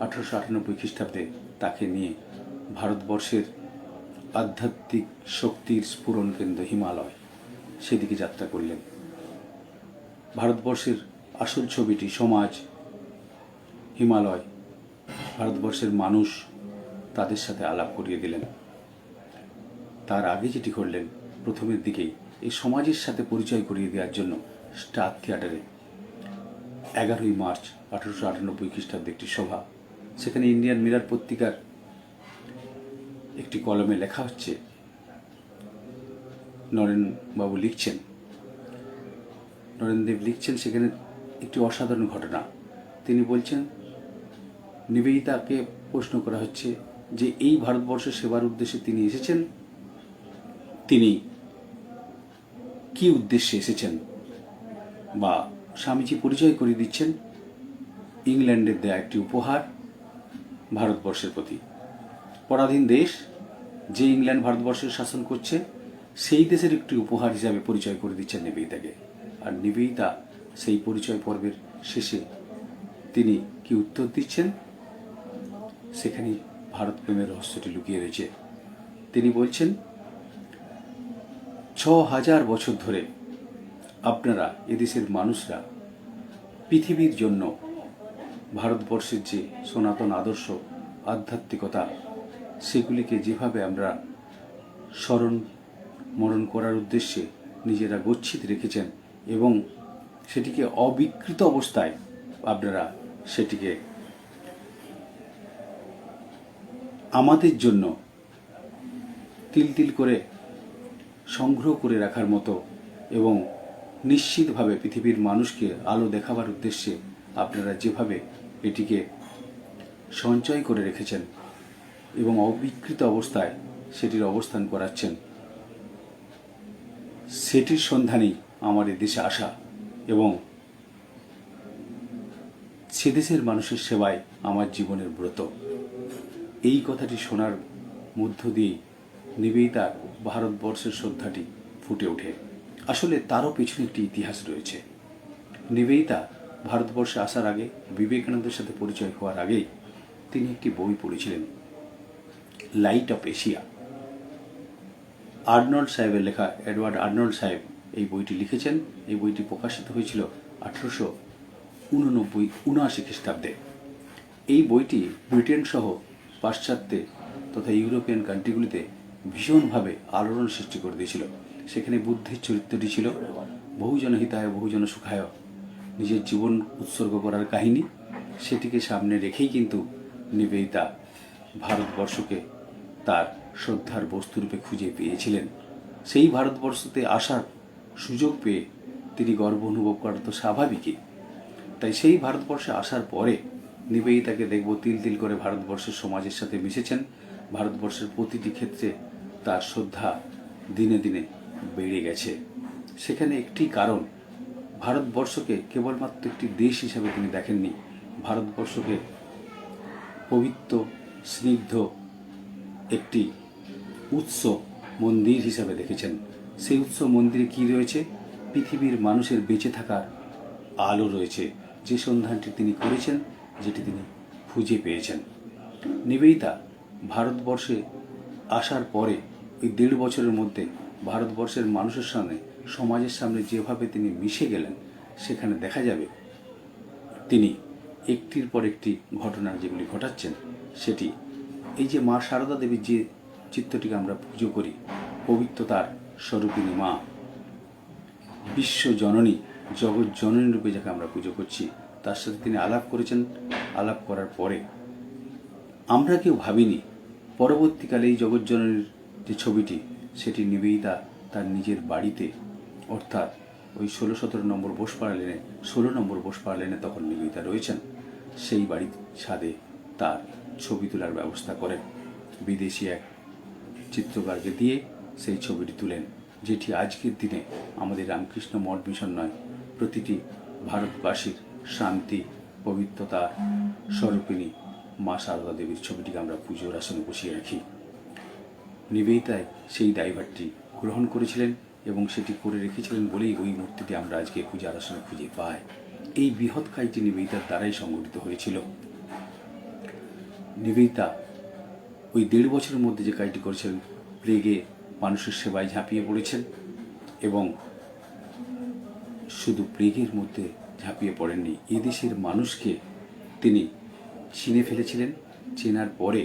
1898 খ্রিস্টাব্দে তাকে নিয়ে ভারতবর্ষের আধ্যাত্মিক শক্তির স্ফুরণ কেন্দ্র হিমালয় সেদিকে যাত্রা করলেন। ভারতবর্ষের আসল ছবিটি সমাজ, হিমালয়, ভারতবর্ষের মানুষ, তাদের সাথে আলাপ করিয়ে দিলেন। তার আগে যেটি করলেন প্রথমের দিকেই এই সমাজের সাথে পরিচয় করিয়ে দেওয়ার জন্য স্টার থিয়েটারে 11ই মার্চ 1898 খ্রিস্টাব্দে একটি সভা, সেখানে ইন্ডিয়ান মিরর পত্রিকার একটি কলমে লেখা হচ্ছে, নরেনবাবু লিখছেন, নরেনদেব লিখছেন, সেখানে একটি অসাধারণ ঘটনা। তিনি বলছেন, নিবেদিতাকে প্রশ্ন করা হচ্ছে যে এই ভারতবর্ষের সেবার উদ্দেশ্যে তিনি এসেছেন, তিনি কি উদ্দেশ্যে এসেছেন, বা স্বামীজি পরিচয় করিয়ে দিচ্ছেন ইংল্যান্ডের দেয়া একটি উপহার ভারতবর্ষের প্রতি। পরাধীন দেশ, যে ইংল্যান্ড ভারতবর্ষের শাসন করছে, সেই দেশের একটি উপহার হিসাবে পরিচয় করে দিচ্ছেন নিবেদিতাকে। আর নিবেদিতা সেই পরিচয় পর্বের শেষে তিনি কি উত্তর দিচ্ছেন, সেখানেই ভারত প্রেমের রহস্যটি লুকিয়ে রয়েছে। তিনি বলছেন, 6000 বছর ধরে আপনারা এদেশের মানুষরা পৃথিবীর জন্য ভারতবর্ষের যে সনাতন আদর্শ, আধ্যাত্মিকতা, সেগুলিকে যেভাবে আমরা স্মরণ করার উদ্দেশ্যে নিজেরা গচ্ছিত রেখেছেন এবং সেটিকে অবিকৃত অবস্থায় আপনারা সেটিকে আমাদের জন্য তিল তিল করে সংগ্রহ করে রাখার মতো এবং নিশ্চিতভাবে পৃথিবীর মানুষকে আলো দেখাবার উদ্দেশ্যে আপনারা যেভাবে এটিকে সঞ্চয় করে রেখেছেন এবং অবিকৃত অবস্থায় সেটির অবস্থান করাচ্ছেন, সেটির সন্ধানেই আমার দেশে আসা এবং সে দেশের মানুষের সেবায় আমার জীবনের ব্রত। এই কথাটি শোনার মধ্য দিয়ে নিবেদিতার ভারতবর্ষের শ্রদ্ধাটি ফুটে ওঠে। আসলে তারও পেছনে একটি ইতিহাস রয়েছে। নিবেদিতা ভারতবর্ষে আসার আগে, বিবেকানন্দের সাথে পরিচয় হওয়ার আগেই তিনি একটি বই পড়েছিলেন, লাইট অফ এশিয়া। আর্নল্ড সাহেবের লেখা, এডওয়ার্ড আর্নল্ড সাহেব এই বইটি লিখেছেন। এই বইটি প্রকাশিত হয়েছিল 1879 খ্রিস্টাব্দে। এই বইটি ব্রিটেন সহ পাশ্চাত্যে তথা ইউরোপিয়ান কান্ট্রিগুলিতে ভীষণভাবে আলোড়ন সৃষ্টি করে দিয়েছিল। সেখানে বুদ্ধের চরিত্রটি ছিল বহুজন হিতায় বহুজন সুখায়, নিজের জীবন উৎসর্গ করার কাহিনী। সেটিকে সামনে রেখেই কিন্তু নিবেদিতা ভারতবর্ষকে তার শ্রদ্ধার বস্তুরূপে খুঁজে পেয়েছিলেন। সেই ভারতবর্ষতে আসার সুযোগ পেয়ে তিনি গর্ব অনুভব করা তো স্বাভাবিকই। তাই সেই ভারতবর্ষে আসার পরে নিবেদিতাকে দেখব তিল তিল করে ভারতবর্ষের সমাজের সাথে মিশেছেন। ভারতবর্ষের প্রতিটি ক্ষেত্রে তার শ্রদ্ধা দিনে দিনে বেড়ে গেছে। সেখানে একটি কারণ, ভারতবর্ষকে কেবলমাত্র একটি দেশ হিসাবে তিনি দেখেননি, ভারতবর্ষকে পবিত্র স্নিগ্ধ একটি উৎস মন্দির হিসাবে দেখেছেন। সেই উৎস মন্দিরে কি রয়েছে? পৃথিবীর মানুষের বেঁচে থাকার আলো রয়েছে, যে সন্ধানটি তিনি করেছেন, যেটি তিনি খুঁজে পেয়েছেন। নিবেদিতা ভারতবর্ষে আসার পরে ওই 1.5 বছরের মধ্যে ভারতবর্ষের মানুষের সামনে, সমাজের সামনে যেভাবে তিনি মিশে গেলেন, সেখানে দেখা যাবে তিনি একটির পর একটি ঘটনা যেগুলি ঘটাচ্ছেন, সেটি এই যে মা সারদা দেবীর যে চিত্রটিকে আমরা পুজো করি, পবিত্রতার স্বরূপিণী মা, বিশ্ব জননী, জগৎ জননী রূপে যাকে আমরা পুজো করছি, তার সাথে তিনি আলাপ করেছেন। আলাপ করার পরে আমরা কেউ ভাবিনি পরবর্তীকালে এই জগৎ জননীর যে ছবিটি, সেটি নিবেদিতা তার নিজের বাড়িতে, অর্থাৎ ওই 16-17 নম্বর বোসপাড়া লেনে, 16 নম্বর বোসপাড়া লেনে তখন নিবেদিতা রয়েছেন। সেই বাড়ির ছাদে তার ছবি তোলার ব্যবস্থা করেন। বিদেশি এক চিত্রকারকে দিয়ে সেই ছবিটি তুলেন, যেটি আজকের দিনে আমাদের রামকৃষ্ণ মঠ মিশন নয়, প্রতিটি ভারতবাসীর শান্তি পবিত্রতার স্বরূপিণী মা সারদা দেবীর ছবিটিকে আমরা পুজোর আসনে বসিয়ে রাখি। নিবেদিতাই সেই দায়ভারটি গ্রহণ করেছিলেন এবং সেটি করে রেখেছিলেন বলেই ওই মূর্তিটি আমরা আজকে পূজার আসনে খুঁজে পাই। এই বৃহৎ কাজটি নিবেদিতার দ্বারাই সংগঠিত হয়েছিল। নিবেদিতা ওই 1.5 বছরের মধ্যে যে কাজটি করেছিলেন, প্লেগে মানুষের সেবায় ঝাঁপিয়ে পড়েছেন এবং শুধু প্লেগের মধ্যে ঝাঁপিয়ে পড়েননি, এদেশের মানুষকে তিনি চিনে ফেলেছিলেন। চেনার পরে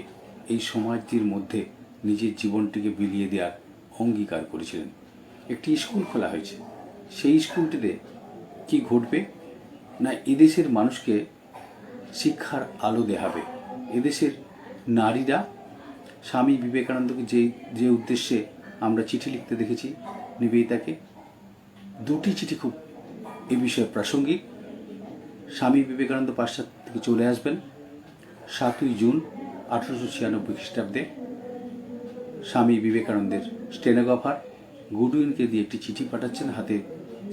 এই সমাজটির মধ্যে নিজের জীবনটিকে বিলিয়ে দেওয়ার অঙ্গীকার করেছিলেন। একটি স্কুল খোলা হয়েছে, সেই স্কুলটিতে কি ঘটবে না, এদেশের মানুষকে শিক্ষার আলো দেখাবে। এদেশের নারীরা স্বামী বিবেকানন্দকে যে উদ্দেশ্যে আমরা চিঠি লিখতে দেখেছি নিবেদিতাকে, 2টি চিঠি খুব এ বিষয়ে প্রাসঙ্গিক। স্বামী বিবেকানন্দ পাশ্চাত্য থেকে চলে আসবেন 7ই জুন 1896 খ্রিস্টাব্দে। স্বামী বিবেকানন্দের স্টেনোগ্রাফার গুডউইনকে দিয়ে একটি চিঠি পাঠাচ্ছেন, হাতে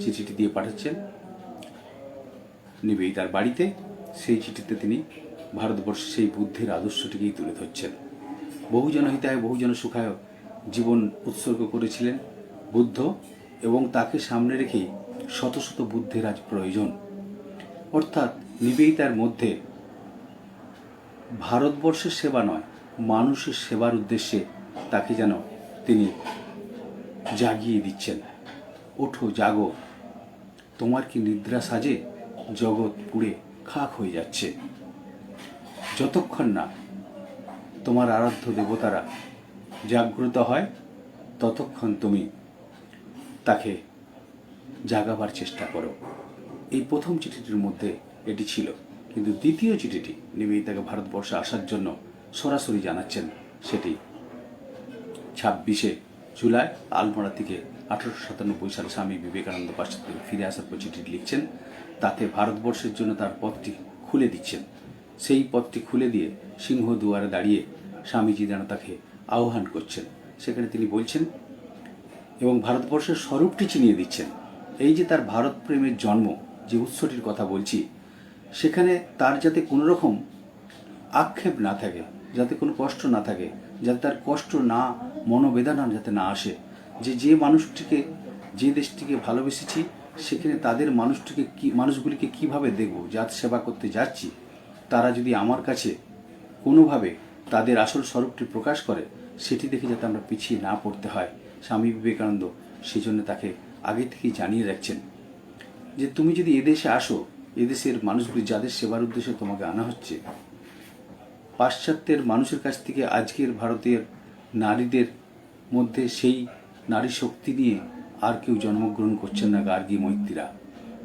চিঠিটি দিয়ে পাঠাচ্ছেন নিবেদিতার বাড়িতে। সেই চিঠিতে তিনি ভারতবর্ষে সেই বুদ্ধের আদর্শটিকেই তুলে ধরছেন। বহুজন হিতায় বহুজন সুখায় জীবন উৎসর্গ করেছিলেন বুদ্ধ, এবং তাকে সামনে রেখেই শত শত বুদ্ধের আজ প্রয়োজন। অর্থাৎ নিবেদিতার মধ্যে ভারতবর্ষের সেবা নয়, মানুষের সেবার উদ্দেশ্যে তাকে যেন তিনি জাগিয়ে দিচ্ছেন। ওঠো জাগো, তোমার কি নিদ্রা সাজে, জগৎ পুড়ে খাক হয়ে যাচ্ছে। যতক্ষণ না তোমার আরাধ্য দেবতারা জাগ্রত হয়, ততক্ষণ তুমি তাকে জাগাবার চেষ্টা করো। এই প্রথম চিঠিটির মধ্যে এটি ছিল, কিন্তু দ্বিতীয় চিঠিটি নিবেদিতাকে ভারতবর্ষে আসার জন্য সরাসরি জানাচ্ছেন। সেটি 26শে জুলাই আলমোড়া থেকে 1897 সালে স্বামী বিবেকানন্দ পাশ্চাত্য থেকে ফিরে আসার পর চিঠিটি লিখছেন। তাতে ভারতবর্ষের জন্য তার পথটি খুলে দিচ্ছেন। সেই পথটি খুলে দিয়ে সিংহ দুয়ারে দাঁড়িয়ে স্বামীজি যেন তাকে আহ্বান করছেন। সেখানে তিনি বলছেন এবং ভারতবর্ষের স্বরূপটি চিনিয়ে দিচ্ছেন। এই যে তার ভারত প্রেমের জন্ম, যে উৎসটির কথা বলছি, সেখানে তার যাতে কোনো রকম আক্ষেপ না থাকে, যাতে কোনো কষ্ট না থাকে, যাতে তার কষ্ট না, মনোবেদনা যাতে না আসে, যে মানুষটিকে, যে দেশটিকে ভালোবেসেছি, সেখানে তাদের মানুষগুলিকে কিভাবে দেখব, যার সেবা করতে যাচ্ছি, তারা যদি আমার কাছে কোনোভাবে তাদের আসল স্বরূপটি প্রকাশ করে, সেটি দেখে যাতে আমরা পিছিয়ে না পড়তে হয়, স্বামী বিবেকানন্দ সেজন্য তাকে আগে থেকেই জানিয়ে রাখছেন যে তুমি যদি এদেশে আসো, এদেশের মানুষগুলি যাদের সেবার উদ্দেশ্যে তোমাকে আনা হচ্ছে, পাশ্চাত্যের মানুষের কাছ থেকে আজকের ভারতের নারীদের মধ্যে সেই নারী শক্তি নিয়ে আর কেউ জন্মগ্রহণ করছেন না, গার্গী মৈত্রীরা।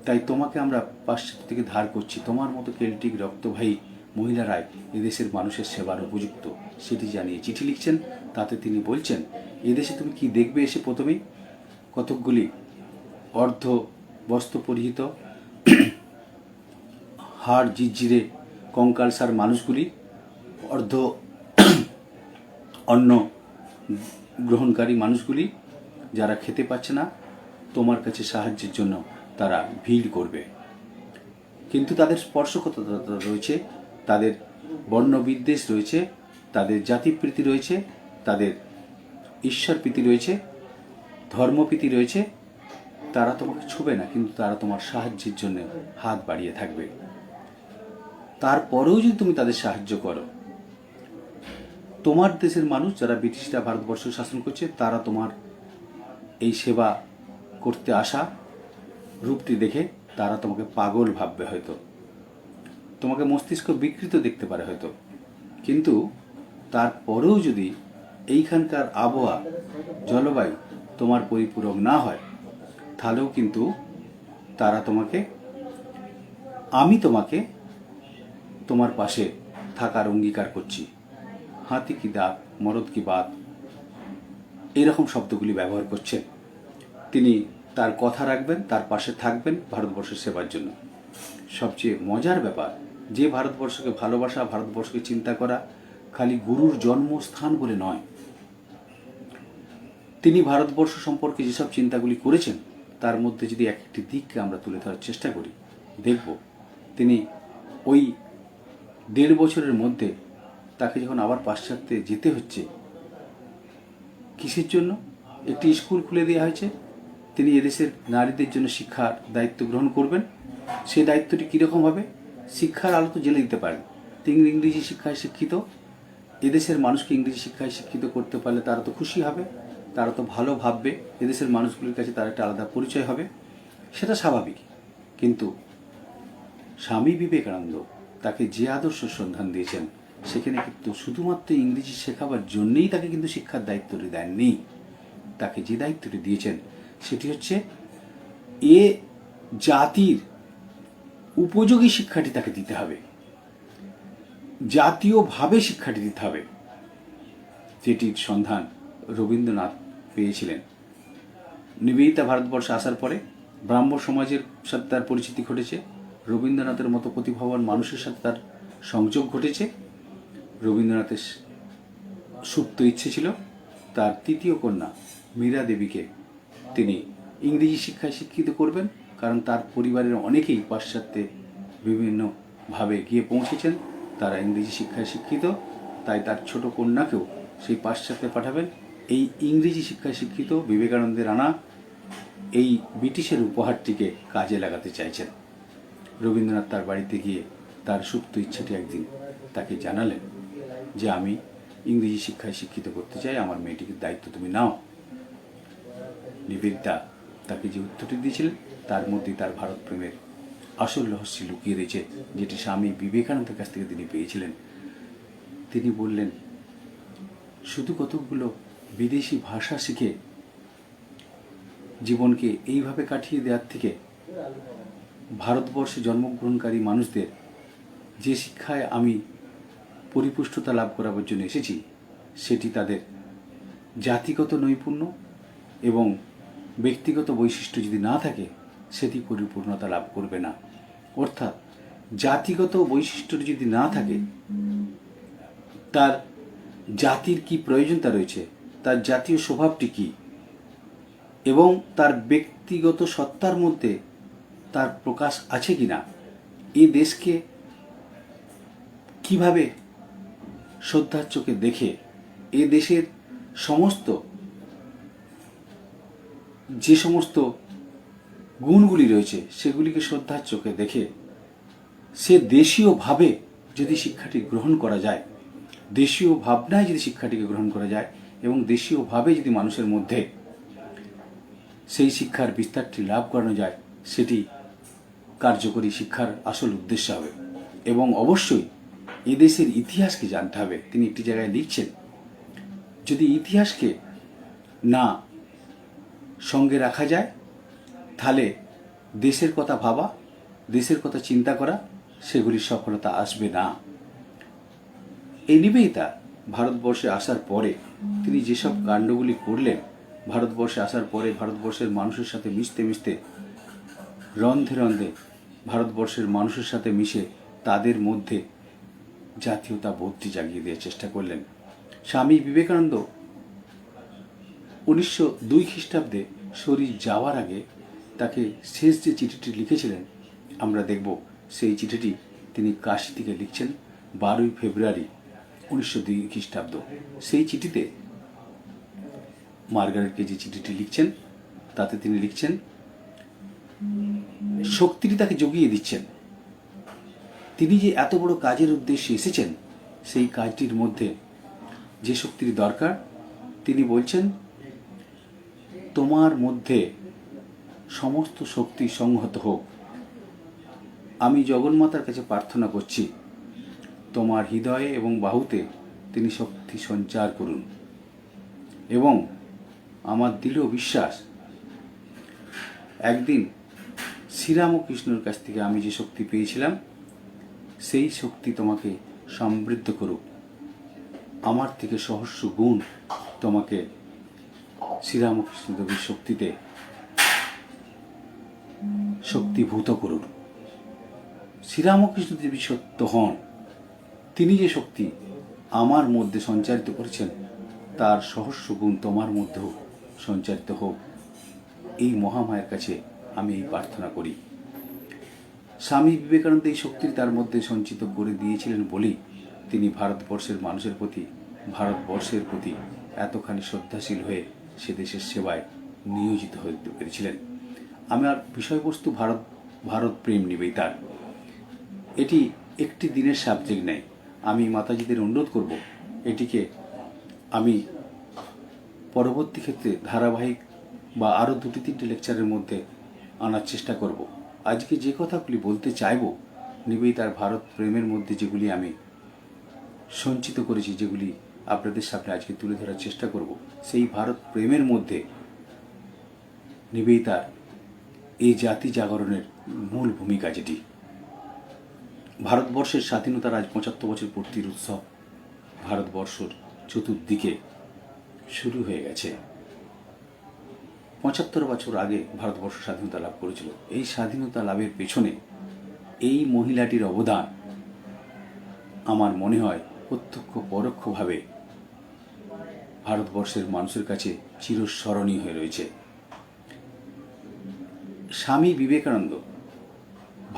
তাই তোমাকে আমরা পাশ্চাত্য থেকে ধার করছি, তোমার মতো কেল্টিক রক্তবাহী মহিলারাই এদেশের মানুষের সেবার উপযুক্ত, সেটি জানিয়ে চিঠি লিখছেন। তাতে তিনি বলছেন, এদেশে তুমি কি দেখবে এসে প্রথমেই কতকগুলি অর্ধ বস্ত্র পরিহিত হাড় জিরজিরে কঙ্কালসার মানুষগুলি, অর্ধ অন্ন গ্রহণকারী মানুষগুলি, যারা খেতে পাচ্ছে না, তোমার কাছে সাহায্যের জন্য তারা ভিড় করবে। কিন্তু তাদের স্পর্শকতা রয়েছে, তাদের বর্ণবিদ্বেষ রয়েছে, তাদের জাতিপ্রীতি রয়েছে, তাদের ঈশ্বরপ্রীতি রয়েছে, ধর্মপ্রীতি রয়েছে। তারা তোমাকে ছুবে না, কিন্তু তারা তোমার সাহায্যের জন্য হাত বাড়িয়ে থাকবে। তারপরেও যদি তুমি তাদের সাহায্য করো, তোমার দেশের মানুষ যারা ব্রিটিশরা ভারতবর্ষ শাসন করছে, তারা তোমার এই সেবা করতে আসা রূপটি দেখে তারা তোমাকে পাগল ভাববে, হয়তো তোমাকে মস্তিষ্ক বিকৃত দেখতে পারে হয়তো। কিন্তু তারপরেও যদি এইখানকার আবহাওয়া জলবায়ু তোমার পরিপূরক না হয়, তাহলেও কিন্তু তারা তোমাকে, আমি তোমাকে তোমার পাশে থাকার অঙ্গীকার করছি। হাতি কি দাঁত, মরদ কি বাত, এইরকম শব্দগুলি ব্যবহার করছেন। তিনি তার কথা রাখবেন, তার পাশে থাকবেন ভারতবর্ষের সেবার জন্য। সবচেয়ে মজার ব্যাপার, যে ভারতবর্ষকে ভালোবাসা, ভারতবর্ষকে চিন্তা করা খালি গুরুর জন্মস্থান বলে নয়, তিনি ভারতবর্ষ সম্পর্কে যেসব চিন্তাগুলি করেছেন, তার মধ্যে যদি এক একটি দিককে আমরা তুলে ধরার চেষ্টা করি, দেখব তিনি ওই 1.5 বছরের মধ্যে তাকে যখন আবার পাশ্চাত্যে যেতে হচ্ছে, কিসের জন্য? একটি স্কুল খুলে দেওয়া হয়েছে, তিনি এদেশের নারীদের জন্য শিক্ষার দায়িত্ব গ্রহণ করবেন। সেই দায়িত্বটি কীরকম হবে? শিক্ষার আলো তো জেলে দিতে পারেন, তিনি ইংরেজি শিক্ষায় শিক্ষিত, এদেশের মানুষকে ইংরেজি শিক্ষায় শিক্ষিত করতে পারলে তারা তো খুশি হবে, তারা তো ভালো ভাববে, এদেশের মানুষগুলির কাছে তার একটা আলাদা পরিচয় হবে, সেটা স্বাভাবিক। কিন্তু স্বামী বিবেকানন্দ তাকে যে আদর্শ সন্ধান দিয়েছেন, সেখানে কিন্তু শুধুমাত্র ইংরেজি শেখাবার জন্যেই তাকে কিন্তু শিক্ষার দায়িত্বটি দেননি। তাকে যে দায়িত্বটি দিয়েছেন সেটি হচ্ছে এ জাতির উপযোগী শিক্ষাটি তাকে দিতে হবে, জাতীয়ভাবে শিক্ষাটি দিতে হবে, যেটির সন্ধান রবীন্দ্রনাথ পেয়েছিলেন। নিবেদিতা ভারতবর্ষে আসার পরে ব্রাহ্ম সমাজের সাথে তার পরিচিতি ঘটেছে, রবীন্দ্রনাথের মতো প্রতিভাবান মানুষের সাথে তার সংযোগ ঘটেছে। রবীন্দ্রনাথের সুপ্ত ইচ্ছে ছিল তার তৃতীয় কন্যা মীরা দেবীকে তিনি ইংরেজি শিক্ষায় শিক্ষিত করবেন, কারণ তার পরিবারের অনেকেই পাশ্চাত্যে বিভিন্নভাবে গিয়ে পৌঁছেছেন, তারা ইংরেজি শিক্ষায় শিক্ষিত। তাই তার ছোট কন্যাকেও সেই পাশ্চাত্যে পাঠাবেন। এই ইংরেজি শিক্ষায় শিক্ষিত বিবেকানন্দের আনা এই ব্রিটিশের উপহারটিকে কাজে লাগাতে চাইছেন। রবীন্দ্রনাথ তার বাড়িতে গিয়ে তার সুপ্ত ইচ্ছেটি একদিন তাকে জানালেন যে আমি ইংরেজি শিক্ষায় শিক্ষিত করতে চাই, আমার মেয়েটিকে দায়িত্ব তুমি নাও। নিবেদিতা তাকে যে উত্তরটি দিয়েছিলেন, তার মধ্যে তার ভারত প্রেমের আসল রহস্য লুকিয়ে রয়েছে, যেটি স্বামী বিবেকানন্দের কাছ থেকে তিনি পেয়েছিলেন। তিনি বললেন, শুধু কতগুলো বিদেশি ভাষা শিখে জীবনকে এইভাবে কাটিয়ে দেওয়ার থেকে ভারতবর্ষে জন্মগ্রহণকারী মানুষদের যে শিক্ষায় আমি পরিপুষ্টতা লাভ করাবার জন্য এসেছি, সেটি তাদের জাতিগত নৈপুণ্য এবং ব্যক্তিগত বৈশিষ্ট্য যদি না থাকে, সেটি পরিপূর্ণতা লাভ করবে না। অর্থাৎ জাতিগত বৈশিষ্ট্যটি যদি না থাকে, তার জাতির কি প্রয়োজনীয়তা রয়েছে, তার জাতীয় স্বভাবটি কী, এবং তার ব্যক্তিগত সত্তার মধ্যে তার প্রকাশ আছে কিনা, এই দেশকে কিভাবে শ্রদ্ধার চোখে দেখে, এ দেশের সমস্ত যে সমস্ত গুণগুলি রয়েছে সেগুলিকে শ্রদ্ধার চোখে দেখে সে দেশীয়ভাবে যদি শিক্ষাটি গ্রহণ করা যায়, দেশীয় ভাবনায় যদি শিক্ষাটিকে গ্রহণ করা যায়, এবং দেশীয়ভাবে যদি মানুষের মধ্যে সেই শিক্ষার বিস্তারটি লাভ করানো যায়, সেটি কার্যকরী শিক্ষার আসল উদ্দেশ্য হবে। এবং অবশ্যই এদেশের ইতিহাসকে জানতে হবে। তিনি একটি জায়গায় লিখছেন, যদি ইতিহাসকে না সঙ্গে রাখা যায়, তাহলে দেশের কথা ভাবা, দেশের কথা চিন্তা করা, সেগুলির সফলতা আসবে না। এই নিবেদিতা ভারতবর্ষে আসার পরে তিনি যেসব কাণ্ডগুলি করলেন, ভারতবর্ষে আসার পরে ভারতবর্ষের মানুষের সাথে মিশতে মিশতে, রন্ধে রন্ধে ভারতবর্ষের মানুষের সাথে মিশে তাদের মধ্যে জাতীয়তা বোধটি জাগিয়ে দেওয়ার চেষ্টা করলেন। স্বামী বিবেকানন্দ 1902 খ্রিস্টাব্দে শরীর যাওয়ার আগে তাকে শেষ যে চিঠিটি লিখেছিলেন, আমরা দেখব সেই চিঠিটি তিনি কাশী থেকে লিখছেন 12 ফেব্রুয়ারি 1902 খ্রিস্টাব্দ। সেই চিঠিতে মার্গারেটকে যে চিঠিটি লিখছেন, তাতে তিনি লিখছেন, শক্তিটি তাকে জগিয়ে দিচ্ছেন। তিনি যে এত বড় কাজের উদ্দেশ্যে এসেছেন, সেই কাজটির মধ্যে যে শক্তির দরকার, তিনি বলছেন, তোমার মধ্যে সমস্ত শক্তি সংহত হোক। আমি জগন্মাতার কাছে প্রার্থনা করছি, তোমার হৃদয়ে এবং বাহুতে তিনি শক্তি সঞ্চার করুন। এবং আমার দৃঢ় বিশ্বাস, একদিন শ্রীরামকৃষ্ণের কাছ থেকে আমি যে শক্তি পেয়েছিলাম, সেই শক্তি তোমাকে সমৃদ্ধ করুক। আমার থেকে সহস্র গুণ তোমাকে শ্রীরামকৃষ্ণ দেবীর শক্তিতে শক্তিভূত করুন। শ্রীরামকৃষ্ণ দেবী সত্য হন। তিনি যে শক্তি আমার মধ্যে সঞ্চারিত করেছেন, তার সহস্র গুণ তোমার মধ্যেও সঞ্চারিত হোক। এই মহামায়ের কাছে আমি এই প্রার্থনা করি। স্বামী বিবেকানন্দ এই শক্তির তার মধ্যে সঞ্চিত করে দিয়েছিলেন বলেই তিনি ভারতবর্ষের মানুষের প্রতি, ভারতবর্ষের প্রতি এতখানি শ্রদ্ধাশীল হয়ে সে দেশের সেবায় নিয়োজিত হতে পেরেছিলেন। আমার বিষয়বস্তু ভারত প্রেম নিবেদিতার। এটি একটি দিনের সাবজেক্ট নেই। আমি মাতাজিদের অনুরোধ করব, এটিকে আমি পরবর্তী ক্ষেত্রে ধারাবাহিক বা আরও 2-3টে লেকচারের মধ্যে আনার চেষ্টা করব। আজকে যে কথাগুলি বলতে চাইব, নিবেদিতার ভারত প্রেমের মধ্যে যেগুলি আমি সঞ্চিত করেছি, যেগুলি আপনাদের সামনে আজকে তুলে ধরার চেষ্টা করব, সেই ভারত প্রেমের মধ্যে নিবেদিতার এই জাতি জাগরণের মূল ভূমিকা, যেটি ভারতবর্ষের স্বাধীনতার আজ 75 বছর পূর্তির উৎসব ভারতবর্ষের চতুর্দিকে শুরু হয়ে গেছে। 75 বছর আগে ভারতবর্ষ স্বাধীনতা লাভ করেছিল। এই স্বাধীনতা লাভের পেছনে এই মহিলাটির অবদান আমার মনে হয় প্রত্যক্ষ পরোক্ষভাবে ভারতবর্ষের মানুষের কাছে চিরস্মরণীয় হয়ে রয়েছে। স্বামী বিবেকানন্দ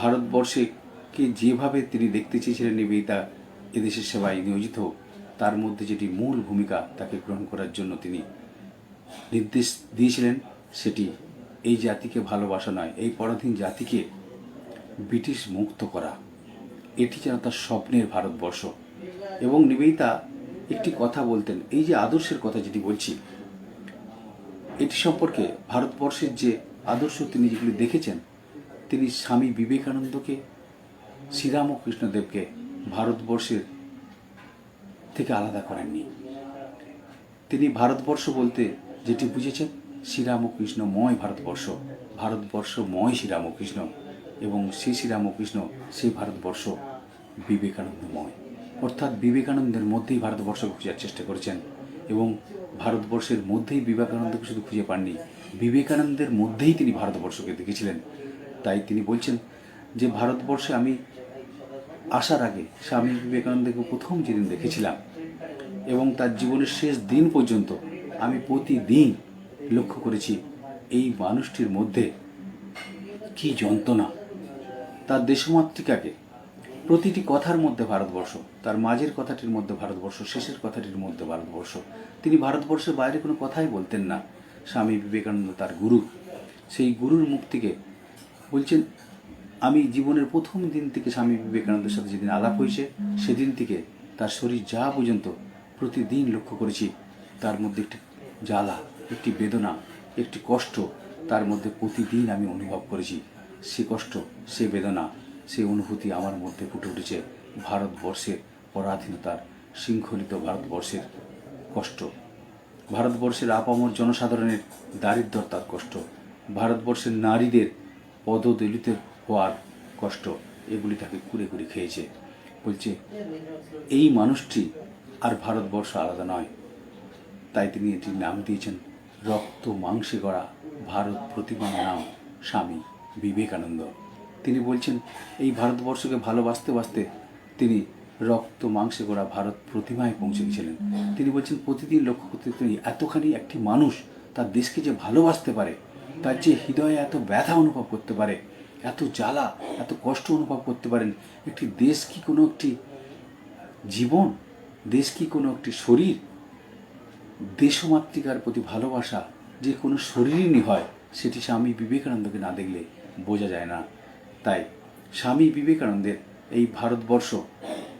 ভারতবর্ষকে যেভাবে তিনি দেখতে চেয়েছিলেন নিবেদিতা এদেশের সেবায় নিয়োজিত হোক, তার মধ্যে যেটি মূল ভূমিকা তাকে গ্রহণ করার জন্য তিনি নির্দেশ দিয়েছিলেন, সেটি এই জাতিকে ভালোবাসা নয়, এই পরাধীন জাতিকে ব্রিটিশ মুক্ত করা। এটি যেন তার স্বপ্নের ভারতবর্ষ। এবং নিবেদিতা একটি কথা বলতেন, এই যে আদর্শের কথা যেটি বলছি, এটি সম্পর্কে ভারতবর্ষের যে আদর্শ তিনি যেগুলি দেখেছেন, তিনি স্বামী বিবেকানন্দকে, শ্রীরামকৃষ্ণদেবকে ভারতবর্ষের থেকে আলাদা করেননি। তিনি ভারতবর্ষ বলতে যেটি বুঝেছেন, শ্রীরামকৃষ্ণময় ভারতবর্ষ, ভারতবর্ষময় শ্রীরামকৃষ্ণ, এবং সেই শ্রীরামকৃষ্ণ, সেই ভারতবর্ষ বিবেকানন্দময়। অর্থাৎ বিবেকানন্দের মধ্যেই ভারতবর্ষকে খোঁজার চেষ্টা করেছেন, এবং ভারতবর্ষের মধ্যেই বিবেকানন্দকে শুধু খুঁজে পাননি, বিবেকানন্দের মধ্যেই তিনি ভারতবর্ষকে দেখেছিলেন। তাই তিনি বলছেন যে ভারতবর্ষে আমি আসার আগে স্বামী বিবেকানন্দকে প্রথম যেদিন দেখেছিলাম, এবং তার জীবনের শেষ দিন পর্যন্ত আমি প্রতিদিন লক্ষ্য করেছি এই মানুষটির মধ্যে কি যন্ত্রণা। তার দেশমাতৃকাকে প্রতিটি কথার মধ্যে ভারতবর্ষ, তার মাঝের কথাটির মধ্যে ভারতবর্ষ, শেষের কথাটির মধ্যে ভারতবর্ষ। তিনি ভারতবর্ষের বাইরে কোনো কথাই বলতেন না। স্বামী বিবেকানন্দ তার গুরু, সেই গুরুর মুখ থেকে বলছেন, আমি জীবনের প্রথম দিন থেকে স্বামী বিবেকানন্দের সাথে যেদিন আলাপ হয়েছে, সেদিন থেকে তার শরীর যা পর্যন্ত প্রতিদিন লক্ষ্য করেছি, তার মধ্যে একটি জ্বালা, একটি বেদনা, একটি কষ্ট, তার মধ্যে প্রতিদিন আমি অনুভব করেছি। সে কষ্ট, সে বেদনা, সে অনুভূতি আমার মধ্যে ফুটে উঠেছে। ভারতবর্ষের পরাধীনতার, শৃঙ্খলিত ভারতবর্ষের কষ্ট, ভারতবর্ষের আপামর জনসাধারণের দারিদ্রতার কষ্ট, ভারতবর্ষের নারীদের পদদলিত হওয়ার কষ্ট, এগুলি তাকে কুড়ে কুড়ে খেয়েছে। বলছে এই মানুষটি আর ভারতবর্ষ আলাদা নয়। তাই তিনি এটির নাম দিয়েছেন রক্ত মাংসে গড়া ভারত প্রতিমার নাম স্বামী বিবেকানন্দ। তিনি বলছেন এই ভারতবর্ষকে ভালোবাসতে বাসতে তিনি রক্ত মাংসে গড়া ভারত প্রতিমায় পৌঁছে গেছিলেন। তিনি বলছেন প্রতিদিন লক্ষ্য করতে তিনি এতখানি একটি মানুষ তার দেশকে যে ভালোবাসতে পারে, তার যে হৃদয়ে এত ব্যথা অনুভব করতে পারে, এত জ্বালা, এত কষ্ট অনুভব করতে পারেন। একটি দেশ কি কোনো একটি জীবন, দেশ কি কোনো একটি শরীর? দেশমাতৃকার প্রতি ভালোবাসা যে কোনো শরীরই হয়, সেটি স্বামী বিবেকানন্দকে না দেখলে বোঝা যায় না। তাই স্বামী বিবেকানন্দের এই ভারতবর্ষ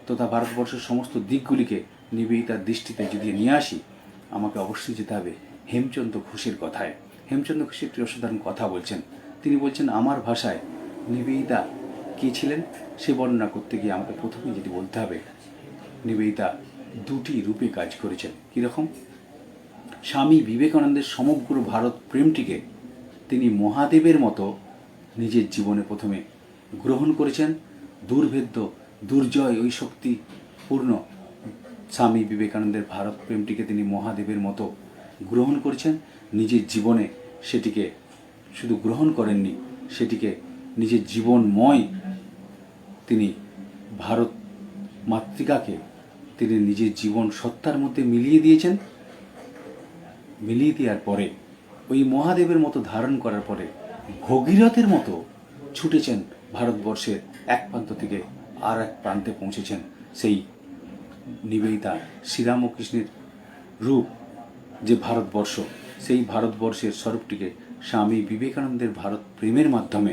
তথা ভারতবর্ষের সমস্ত দিকগুলিকে নিবেদিতার দৃষ্টিতে যদি নিয়ে আসি, আমাকে অবশ্যই যেতে হবে হেমচন্দ্র ঘোষের কথায়। হেমচন্দ্র ঘোষ একটি অসাধারণ কথা বলছেন। তিনি বলছেন আমার ভাষায় নিবেদিতা কে ছিলেন সে বর্ণনা করতে গিয়ে আমাকে প্রথমে যেটি বলতে হবে, নিবেদিতা দুটি রূপে কাজ করেছেন। কীরকম? স্বামী বিবেকানন্দের সমগ্র ভারত প্রেমটিকে তিনি মহাদেবের মতো নিজের জীবনে প্রথমে গ্রহণ করেছেন। দুর্ভেদ্য দুর্জয় ওই শক্তিপূর্ণ স্বামী বিবেকানন্দের ভারত প্রেমটিকে তিনি মহাদেবের মতো গ্রহণ করেছেন। নিজের জীবনে সেটিকে শুধু গ্রহণ করেননি, সেটিকে নিজের জীবনময় তিনি ভারত মাতৃকাকে তিনি নিজের জীবন সত্তার মধ্যে মিলিয়ে দিয়েছেন। মিলিয়ে দেওয়ার পরে ওই মহাদেবের মতো ধারণ করার পরে ভগীরথের মতো ছুটেছেন ভারতবর্ষের এক প্রান্ত থেকে আর এক প্রান্তে পৌঁছেছেন। সেই নিবেদিতা শ্রীরামকৃষ্ণের রূপ যে ভারতবর্ষ, সেই ভারতবর্ষের স্বরূপটিকে স্বামী বিবেকানন্দের ভারত প্রেমের মাধ্যমে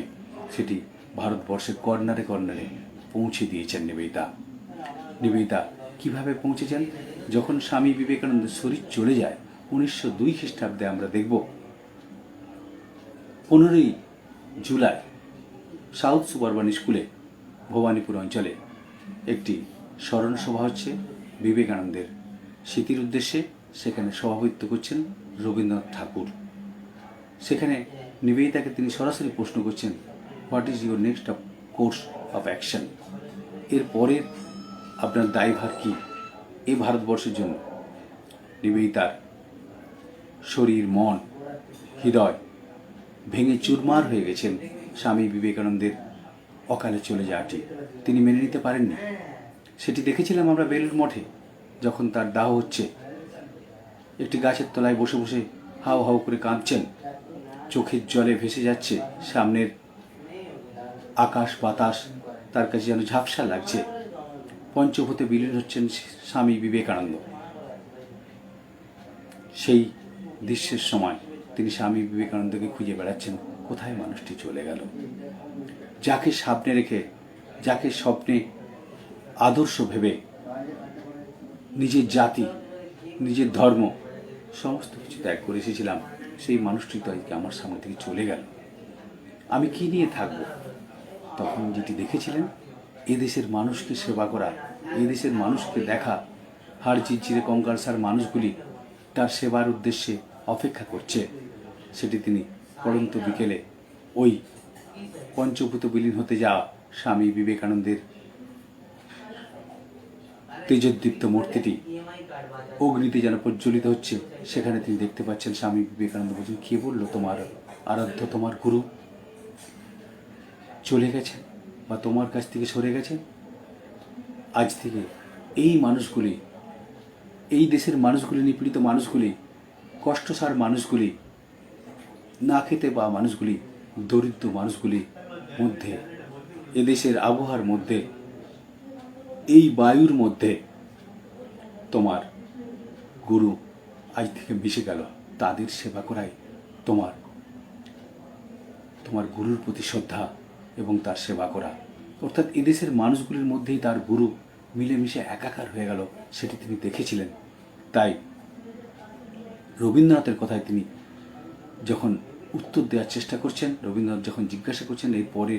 সেটি ভারতবর্ষের কর্নারে কর্নারে পৌঁছে দিয়েছেন নিবেদিতা। নিবেদিতা কীভাবে পৌঁছেছেন? যখন স্বামী বিবেকানন্দের শরীর চলে যায় 1902 খ্রিস্টাব্দে, আমরা দেখব 15ই জুলাই সাউথ সুবারবান স্কুলে ভবানীপুর অঞ্চলে একটি স্মরণ সভা হচ্ছে বিবেকানন্দের স্মৃতির উদ্দেশ্যে। সেখানে সভাপতিত্ব করছেন রবীন্দ্রনাথ ঠাকুর। সেখানে নিবেদিতাকে তিনি সরাসরি প্রশ্ন করছেন, what is your next course of action? এর পরের আপনার দায়ভার কী এই ভারতবর্ষের জন্য? নিবেদিতার শরীর, মন, হৃদয় ভেঙে চুরমার হয়ে গেছেন স্বামী বিবেকানন্দের অকালে চলে যাওয়াটি। তিনি মেনে নিতে পারেননি। সেটি দেখেছিলাম আমরা বেলুড় মঠে, যখন তার দাহ হচ্ছে, একটি গাছের তলায় বসে বসে হাউ হাউ করে কাঁদছেন, চোখের জলে ভেসে যাচ্ছে, সামনের আকাশ বাতাস তার কাছে যেন ঝাপসা লাগছে। পঞ্চভূতে বিলীন হচ্ছেন স্বামী বিবেকানন্দ। সেই দৃশ্যের সময় তিনি স্বামী বিবেকানন্দকে খুঁজে বেড়াচ্ছেন, কোথায় মানুষটি চলে গেল? যাকে সামনে রেখে, যাকে স্বপ্নে আদর্শ ভেবে নিজের জাতি, নিজের ধর্ম সমস্ত কিছু ত্যাগ করে এসেছিলাম, সেই মানুষটি তো আজকে আমার সামনে থেকে চলে গেল। আমি কি নিয়ে থাকব? তখন যেটি দেখেছিলেন, এদেশের মানুষকে সেবা করা, এদেশের মানুষকে দেখা, হাড় চিরচিরে কঙ্কালসার মানুষগুলি তার সেবার উদ্দেশ্যে অপেক্ষা করছে, সেটি তিনি পড়ন্ত বিকেলে ওই পঞ্চভূত বিলীন হতে যাওয়া স্বামী বিবেকানন্দের তেজোদ্দীপ্ত মূর্তিটি অগ্নিতে যেন প্রজ্বলিত হচ্ছে, সেখানে তিনি দেখতে পাচ্ছেন স্বামী বিবেকানন্দ বলছেন, কে বলল তোমার আরাধ্য, তোমার গুরু চলে গেছেন বা তোমার কাছ থেকে সরে গেছেন? আজ থেকে এই মানুষগুলি, এই দেশের মানুষগুলি, নিপীড়িত মানুষগুলি, কষ্টসার মানুষগুলি, না খেতে পাওয়া মানুষগুলি, দরিদ্র মানুষগুলি মধ্যে, এদেশের আবহাওয়ার মধ্যে, এই বায়ুর মধ্যে তোমার গুরু আজ থেকে মিশে গেল। তাদের সেবা করাই তোমার গুরুর প্রতি শ্রদ্ধা এবং তার সেবা করা। অর্থাৎ এদেশের মানুষগুলির মধ্যেই তার গুরু মিলেমিশে একাকার হয়ে গেল, সেটি তিনি দেখেছিলেন। তাই রবীন্দ্রনাথের কথায় তিনি যখন উত্তর দেওয়ার চেষ্টা করছেন। রবীন্দ্রনাথ যখন জিজ্ঞাসা করছেন এরপরে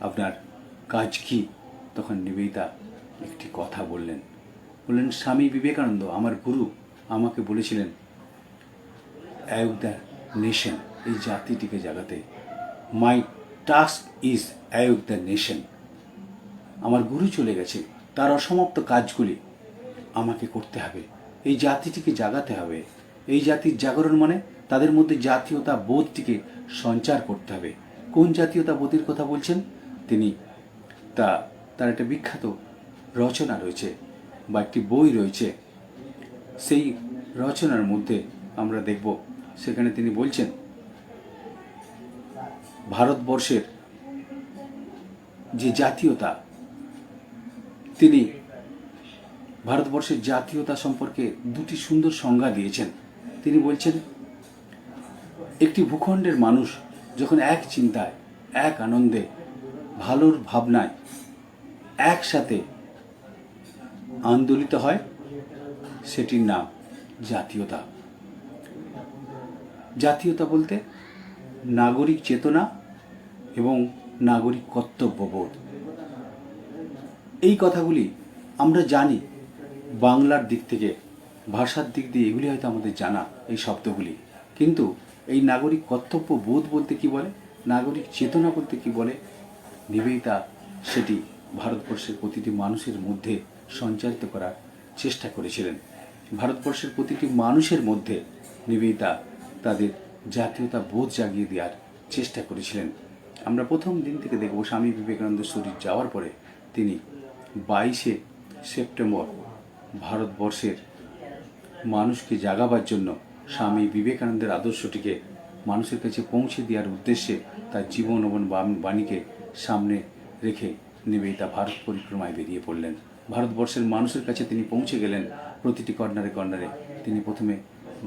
আপনার কাজ কি, তখন নিবেদিতা একটি কথা বললেন। স্বামী বিবেকানন্দ আমার গুরু আমাকে বলেছিলেন অ্যাওক দ্য নেশন, এই জাতিটিকে জাগাতে। My task is awoke the nation. আমার গুরু চলে গেছে, তার অসমাপ্ত কাজগুলি আমাকে করতে হবে, এই জাতিটিকে জাগাতে হবে। এই জাতির জাগরণ মানে তাদের মধ্যে জাতীয়তা বোধটিকে সঞ্চার করতে হবে। কোন জাতীয়তা বোধের কথা বলছেন তিনি? তার একটা বিখ্যাত রচনা রয়েছে বা একটি বই রয়েছে। সেই রচনার মধ্যে আমরা দেখব, সেখানে তিনি বলছেন ভারতবর্ষের যে জাতীয়তা, তিনি ভারতবর্ষের জাতীয়তা সম্পর্কে দুটি সুন্দর সংজ্ঞা দিয়েছেন। তিনি বলছেন একটি ভূখণ্ডের মানুষ যখন এক চিন্তায়, এক আনন্দে, ভালোর ভাবনায় একসাথে আন্দোলিত হয়, সেটির নাম জাতীয়তা। জাতীয়তা বলতে নাগরিক চেতনা এবং নাগরিক কর্তব্যবোধ। এই কথাগুলি আমরা জানি বাংলার দিক থেকে, ভাষার দিক দিয়ে এগুলি হয়তো আমাদের জানা এই শব্দগুলি, কিন্তু এই নাগরিক কর্তব্যবোধ বলতে কি বলে, নাগরিক চেতনা বলতে কি বলে, নিবেদিতা সেটি ভারতবর্ষের প্রতিটি মানুষের মধ্যে সঞ্চারিত করার চেষ্টা করেছিলেন। ভারতবর্ষের প্রতিটি মানুষের মধ্যে নিবেদিতা তাদের জাতীয়তা বোধ জাগিয়ে দেওয়ার চেষ্টা করেছিলেন। আমরা প্রথম দিন থেকে দেখব স্বামী বিবেকানন্দের শরীর যাওয়ার পরে তিনি 22শে সেপ্টেম্বর ভারতবর্ষের মানুষকে জাগাবার জন্য স্বামী বিবেকানন্দের আদর্শটিকে মানুষের কাছে পৌঁছে দেওয়ার উদ্দেশ্যে তার জীবন এবং বাণীকে সামনে রেখে নিবেদিতা ভারত পরিক্রমায় বেরিয়ে পড়লেন। ভারতবর্ষের মানুষের কাছে তিনি পৌঁছে গেলেন প্রতিটি কর্নারে কর্নারে। তিনি প্রথমে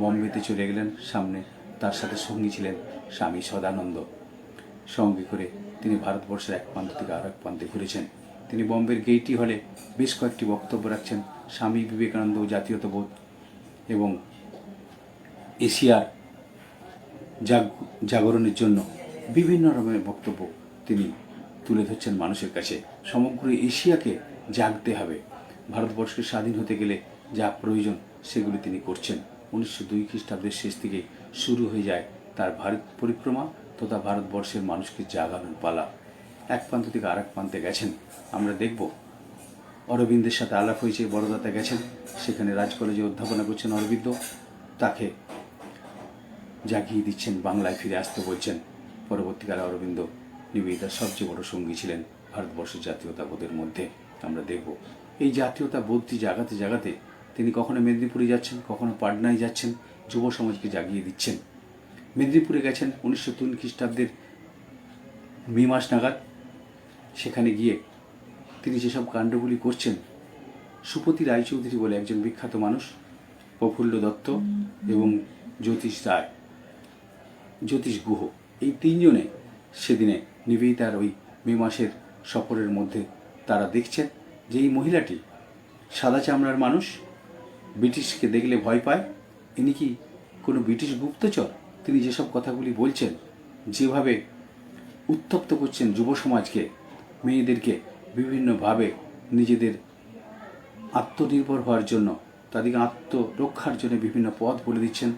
বম্বেতে চলে গেলেন, সামনে তার সাথে সঙ্গী ছিলেন স্বামী সদানন্দ। সঙ্গে করে তিনি ভারতবর্ষের এক প্রান্ত থেকে আর এক প্রান্তে ঘুরেছেন। তিনি বম্বের গেইটি হলে বেশ কয়েকটি বক্তব্য রাখছেন স্বামী বিবেকানন্দ ও জাতীয়তাবোধ এবং এশিয়ার জাগরণের জন্য বিভিন্ন রকমের বক্তব্য তিনি তুলে ধরছেন মানুষের কাছে। সমগ্র এশিয়াকে জাগতে হবে, ভারতবর্ষকে স্বাধীন হতে গেলে যা প্রয়োজন সেগুলি তিনি করছেন। 1902 খ্রিস্টাব্দের শেষ থেকে শুরু হয়ে যায় তার ভারত পরিক্রমা তথা ভারতবর্ষের মানুষকে জাগানোর পালা। এক প্রান্ত থেকে আর এক প্রান্তে গেছেন। আমরা দেখব অরবিন্দের সাথে আলাপ হয়েছে, বড়দাতে গেছেন, সেখানে রাজ কলেজে অধ্যাপনা করছেন অরবিন্দ, তাকে জাগিয়ে দিচ্ছেন, বাংলায় ফিরে আসতে বলছেন। পরবর্তীকালে অরবিন্দ নিবেদিতার সবচেয়ে বড় সঙ্গী ছিলেন ভারতবর্ষের জাতীয়তাবোধের মধ্যে। আমরা দেখব এই জাতীয়তা বোধটি জাগাতে জাগাতে তিনি কখনো মেদিনীপুরে যাচ্ছেন, কখনো পাটনায় যাচ্ছেন, যুব সমাজকে জাগিয়ে দিচ্ছেন। মেদিনীপুরে গেছেন 1903 খ্রিস্টাব্দের মে মাস নাগাদ। সেখানে গিয়ে তিনি যেসব কাণ্ডগুলি করছেন, সুপতি রায়চৌধুরী বলে একজন বিখ্যাত মানুষ, প্রফুল্ল দত্ত এবং জ্যোতিষ গুহ, এই তিনজনে সেদিনে নিবেদিতার ওই মে মাসের সফরের মধ্যে তারা দেখছেন যে এই মহিলাটি সাদা চামড়ার মানুষ, ব্রিটিশকে দেখলে ভয় পায়, ইনি কি কোনো ব্রিটিশ গুপ্তচর? তিনি যেসব কথাগুলি বলছেন, যেভাবে উত্তপ্ত করছেন যুব সমাজকে, মেয়েদেরকে বিভিন্নভাবে নিজেদের আত্মনির্ভর হওয়ার জন্য, তাদেরকে আত্মরক্ষার জন্য বিভিন্ন পথ বলে দিচ্ছেন,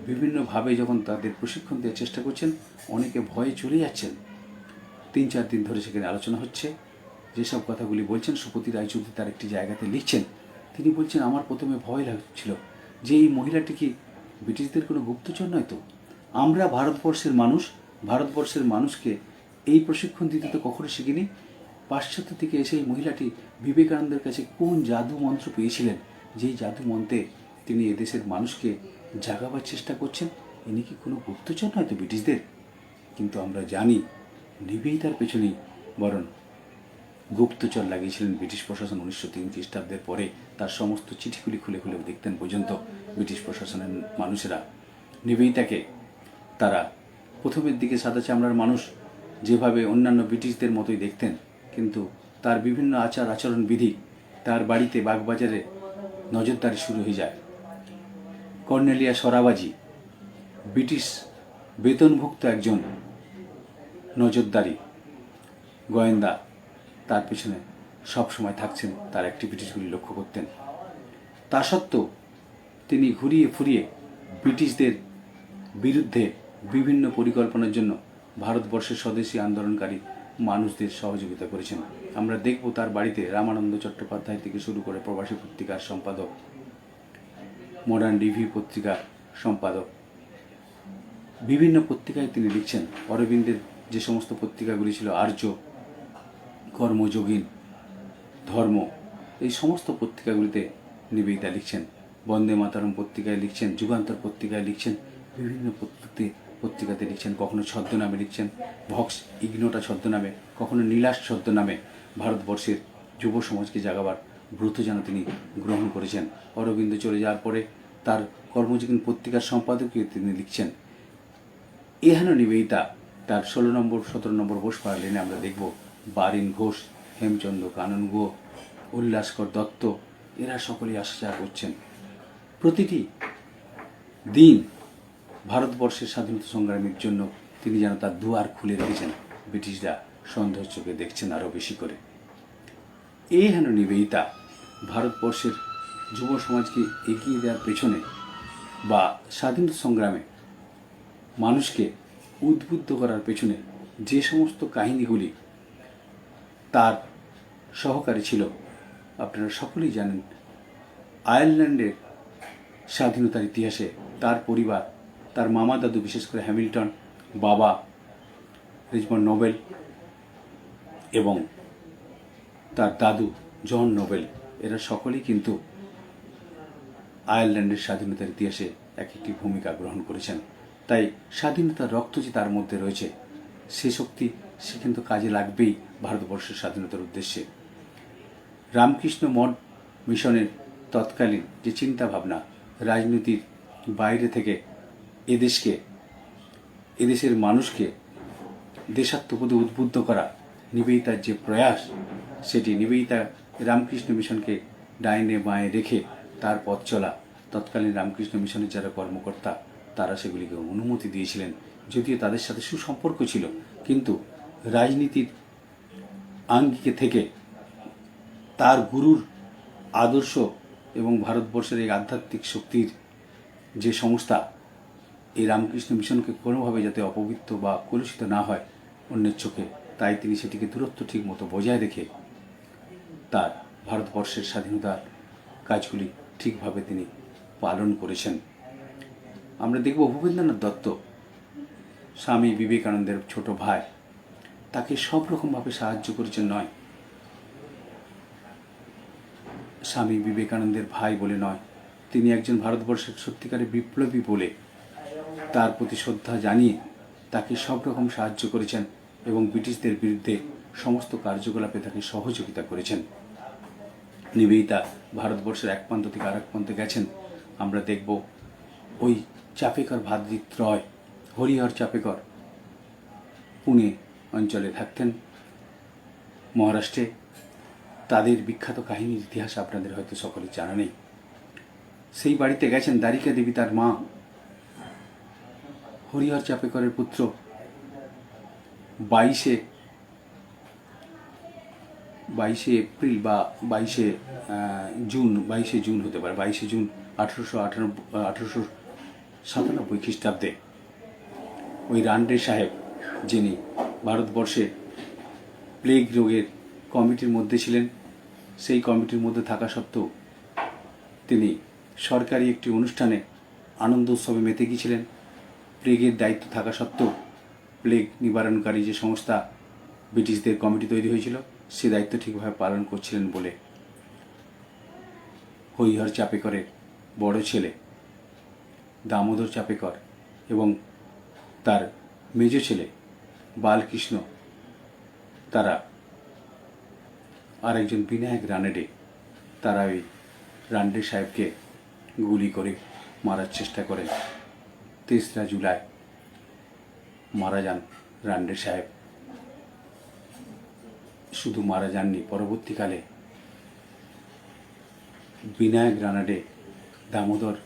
বিভিন্নভাবে যখন তাদের প্রশিক্ষণ দেওয়ার চেষ্টা করছেন, অনেকে ভয়ে চলে যাচ্ছেন। 3-4 দিন ধরে সেখানে আলোচনা হচ্ছে। যেসব কথাগুলি বলছেন, সুপতি রায়চৌধুরী তার একটি জায়গাতে লিখছেন। তিনি বলছেন, আমার প্রথমে ভয় লাগছিল যে এই মহিলাটি কি ব্রিটিশদের কোনো গুপ্তচর নয় তো? আমরা ভারতবর্ষের মানুষকে এই প্রশিক্ষণ দিতে তো কখনো শিখিনি। পাশ্চাত্য থেকে এসে এই মহিলাটি বিবেকানন্দের কাছে কোন জাদু মন্ত্র পেয়েছিলেন, যেই জাদু মন্ত্রে তিনি এদেশের মানুষকে জাগাবার চেষ্টা করছেন? ইনি কি কোনো গুপ্তচর নয় তো ব্রিটিশদের? কিন্তু আমরা জানি নিবেদিতার পেছনেই বরং গুপ্তচর লাগিয়েছিলেন ব্রিটিশ প্রশাসন। 1903 খ্রিস্টাব্দের পরে তার সমস্ত চিঠিগুলি খুলে খুলে দেখতেন পর্যন্ত ব্রিটিশ প্রশাসনের মানুষেরা। নিবেদিতাকে তারা প্রথমের দিকে সাদা চামড়ার মানুষ যেভাবে অন্যান্য ব্রিটিশদের মতোই দেখতেন, কিন্তু তার বিভিন্ন আচরণ বিধি, তার বাড়িতে বাগবাজারে নজরদারি শুরু হয়ে যায়। কর্নেলিয়া সরাবাজি ব্রিটিশ বেতনভুক্ত একজন নজরদারি গোয়েন্দা তার পেছনে সবসময় থাকছেন, তার অ্যাক্টিভিটিসগুলি লক্ষ্য করতেন। তা সত্ত্বেও তিনি ঘুরিয়ে ফুরিয়ে ব্রিটিশদের বিরুদ্ধে বিভিন্ন পরিকল্পনার জন্য ভারতবর্ষের স্বদেশী আন্দোলনকারী মানুষদের সহযোগিতা করেছেন। আমরা দেখব তার বাড়িতে রামানন্দ চট্টোপাধ্যায় থেকে শুরু করে প্রবাসী পত্রিকার সম্পাদক, মডার্ন রিভিউ পত্রিকার সম্পাদক, বিভিন্ন পত্রিকায় তিনি লিখছেন। অরবিন্দের যে সমস্ত পত্রিকাগুলি ছিল, আর্য, কর্মযোগিন, ধর্ম, এই সমস্ত পত্রিকাগুলিতে নিবেদিতা লিখছেন। বন্দে মাতরম পত্রিকায় লিখছেন, যুগান্তর পত্রিকায় লিখছেন, বিভিন্ন পত্রিকাতে লিখছেন। কখনো ছদ্মনামে লিখছেন, ভক্স ইগনোটা ছদ্মনামে, কখনো নীলাশ ছদ্মনামে ভারতবর্ষের যুব সমাজকে জাগাবার ব্রত যেন তিনি গ্রহণ করেছেন। অরবিন্দ চলে যাওয়ার পরে তার কর্মযোগিন পত্রিকার সম্পাদকীয় তিনি লিখছেন। এহেন নিবেদিতা তার 16 নম্বর 17 নম্বর বোসপাড়া লেনে আমরা দেখব বারিন ঘোষ, হেমচন্দ্র কানন গুহ, উল্লাসকর দত্ত, এরা সকলেই আসা যাওয়া করছেন। প্রতিটি দিন ভারতবর্ষের স্বাধীনতা সংগ্রামের জন্য তিনি যেন তার দুয়ার খুলে রেখেছেন। ব্রিটিশরা সন্দেহ চোখে দেখছেন আরও বেশি করে। এই হেন নিবেদিতা ভারতবর্ষের যুব সমাজকে এগিয়ে দেওয়ার পেছনে বা স্বাধীনতা সংগ্রামে মানুষকে উদ্বুদ্ধ করার পেছনে যে সমস্ত কাহিনীগুলি তার সহকারী ছিল, আপনারা সকলেই জানেন। আয়ারল্যান্ডের স্বাধীনতার ইতিহাসে তার পরিবার, তার মামা দাদু, বিশেষ করে হ্যামিল্টন, বাবা রিচমন্ড নোবেল এবং তার দাদু জন নোবেল, এরা সকলেই কিন্তু আয়ারল্যান্ডের স্বাধীনতার ইতিহাসে এক একটি ভূমিকা গ্রহণ করেছেন। তাই স্বাধীনতার রক্ত যে তার মধ্যে রয়েছে, সে শক্তি সে কিন্তু কাজে লাগবেই ভারতবর্ষের স্বাধীনতার উদ্দেশ্যে। রামকৃষ্ণ মঠ মিশনের তৎকালীন যে চিন্তা ভাবনা, রাজনীতির বাইরে থেকে এদেশের মানুষকে দেশাত্মবোধে উদ্বুদ্ধ করা, নিবেদিতার যে প্রয়াস, সেটি নিবেদিতা রামকৃষ্ণ মিশনকে ডাইনে বাঁয়ে রেখে তার পথ চলা। তৎকালীন রামকৃষ্ণ মিশনের যারা কর্মকর্তা, তারা সেগুলিকে অনুমতি দিয়েছিলেন, যদিও তাদের সাথে সুসম্পর্ক ছিল, কিন্তু রাজনীতির আঙ্গিকে থেকে তার গুরুর আদর্শ এবং ভারতবর্ষের এই আধ্যাত্মিক শক্তির যে সংস্থা, এই রামকৃষ্ণ মিশনকে কোনোভাবে যাতে অপবিত্র বা কলুষিত না হয় অন্যের চোখে, তাই তিনি সেটিকে দূরত্ব ঠিক মতো বজায় রেখে তার ভারতবর্ষের স্বাধীনতার কাজগুলি ঠিকভাবে তিনি পালন করেছেন। আমরা দেখব ভূপেন্দ্রনাথ দত্ত, স্বামী বিবেকানন্দের ছোট ভাই, তাকে সব রকমভাবে সাহায্য করেছেন। নয় স্বামী বিবেকানন্দের ভাই বলে নয়, তিনি একজন ভারতবর্ষের সত্যিকারের বিপ্লবী বলে তার প্রতি শ্রদ্ধা জানিয়ে তাকে সব রকম সাহায্য করেছেন এবং ব্রিটিশদের বিরুদ্ধে সমস্ত কার্যকলাপে তাকে সহযোগিতা করেছেন। নিবেদিতা ভারতবর্ষের এক প্রান্ত থেকে আরেক প্রান্তে গেছেন। আমরা দেখব ওই চাপেকর ভ্রাতৃত্রয়, হরিহর চাপেকর পুনে অঞ্চলে থাকতেন, মহারাষ্ট্রে। তাদের বিখ্যাত কাহিনীর ইতিহাস আপনাদের হয়তো সকলে জানা নেই। সেই বাড়িতে গেছেন দ্বারিকা দেবী, তার মা। হরিহর চাপেকরের পুত্র 22শে এপ্রিল বা 22শে জুন হতে পারে, 22শে জুন 1897 খ্রিস্টাব্দে ওই রান্ডে সাহেব, যিনি ভারতবর্ষে প্লেগ রোগের কমিটির মধ্যে ছিলেন, সেই কমিটির মধ্যে থাকা সত্ত্বেও তিনি সরকারি একটি অনুষ্ঠানে আনন্দ উৎসবে মেতে গিয়েছিলেন। প্লেগের দায়িত্ব থাকা সত্ত্বেও প্লেগ নিবারণকারী যে সংস্থা, ব্রিটিশদের কমিটি তৈরি হয়েছিল, সে দায়িত্ব ঠিকভাবে পালন করছিলেন বলে হরিহর চাপেকরের বড় ছেলে দামোদর চাপেকর এবং তার মেজ ছেলে বালকৃষ্ণ, তারা আর একজন বিনায়ক রানেডে, তারা ওই রান্ডে সাহেবকে গুলি করে মারার চেষ্টা করেন। 3রা জুলাই মারা যান রান্ডে সাহেব। শুধু মারা যাননি, পরবর্তীকালে বিনায়ক রানাডে, দামোদর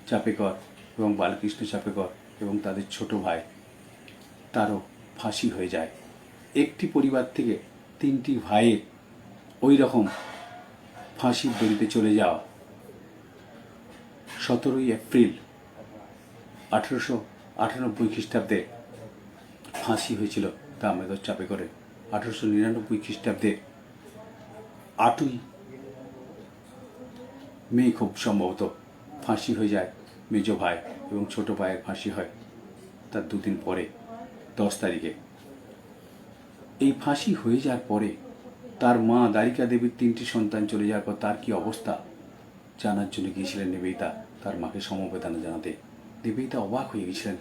চাপেকর এবং বালকৃষ্ণ চাপেকর এবং তাদের ছোট ভাই তারও ফাঁসি হয়ে যায়। একটি পরিবার থেকে 3টি ভাইয়ের ওই রকম ফাঁসির দড়িতে চলে যাওয়া। 17ই এপ্রিল 1898 খ্রিস্টাব্দে ফাঁসি হয়েছিল দামেদর চাপে করে। 1899 খ্রিস্টাব্দে 8ই মে খুব সম্ভবত ফাঁসি হয়ে যায় মেজ ভাই, এবং ছোট ভাইয়ের ফাঁসি হয় তার 2 দিন পরে 10 তারিখে। এই ফাঁসি হয়ে যাওয়ার পরে তার মা দ্বারিকা দেবীর 3টি সন্তান চলে যাওয়ার পর তার কি অবস্থা জানার জন্য গিয়েছিলেন নিবেদিতা তার মাকে সমবেদনা জানাতে। নিবেদিতা অবাক হয়ে গেছিলেন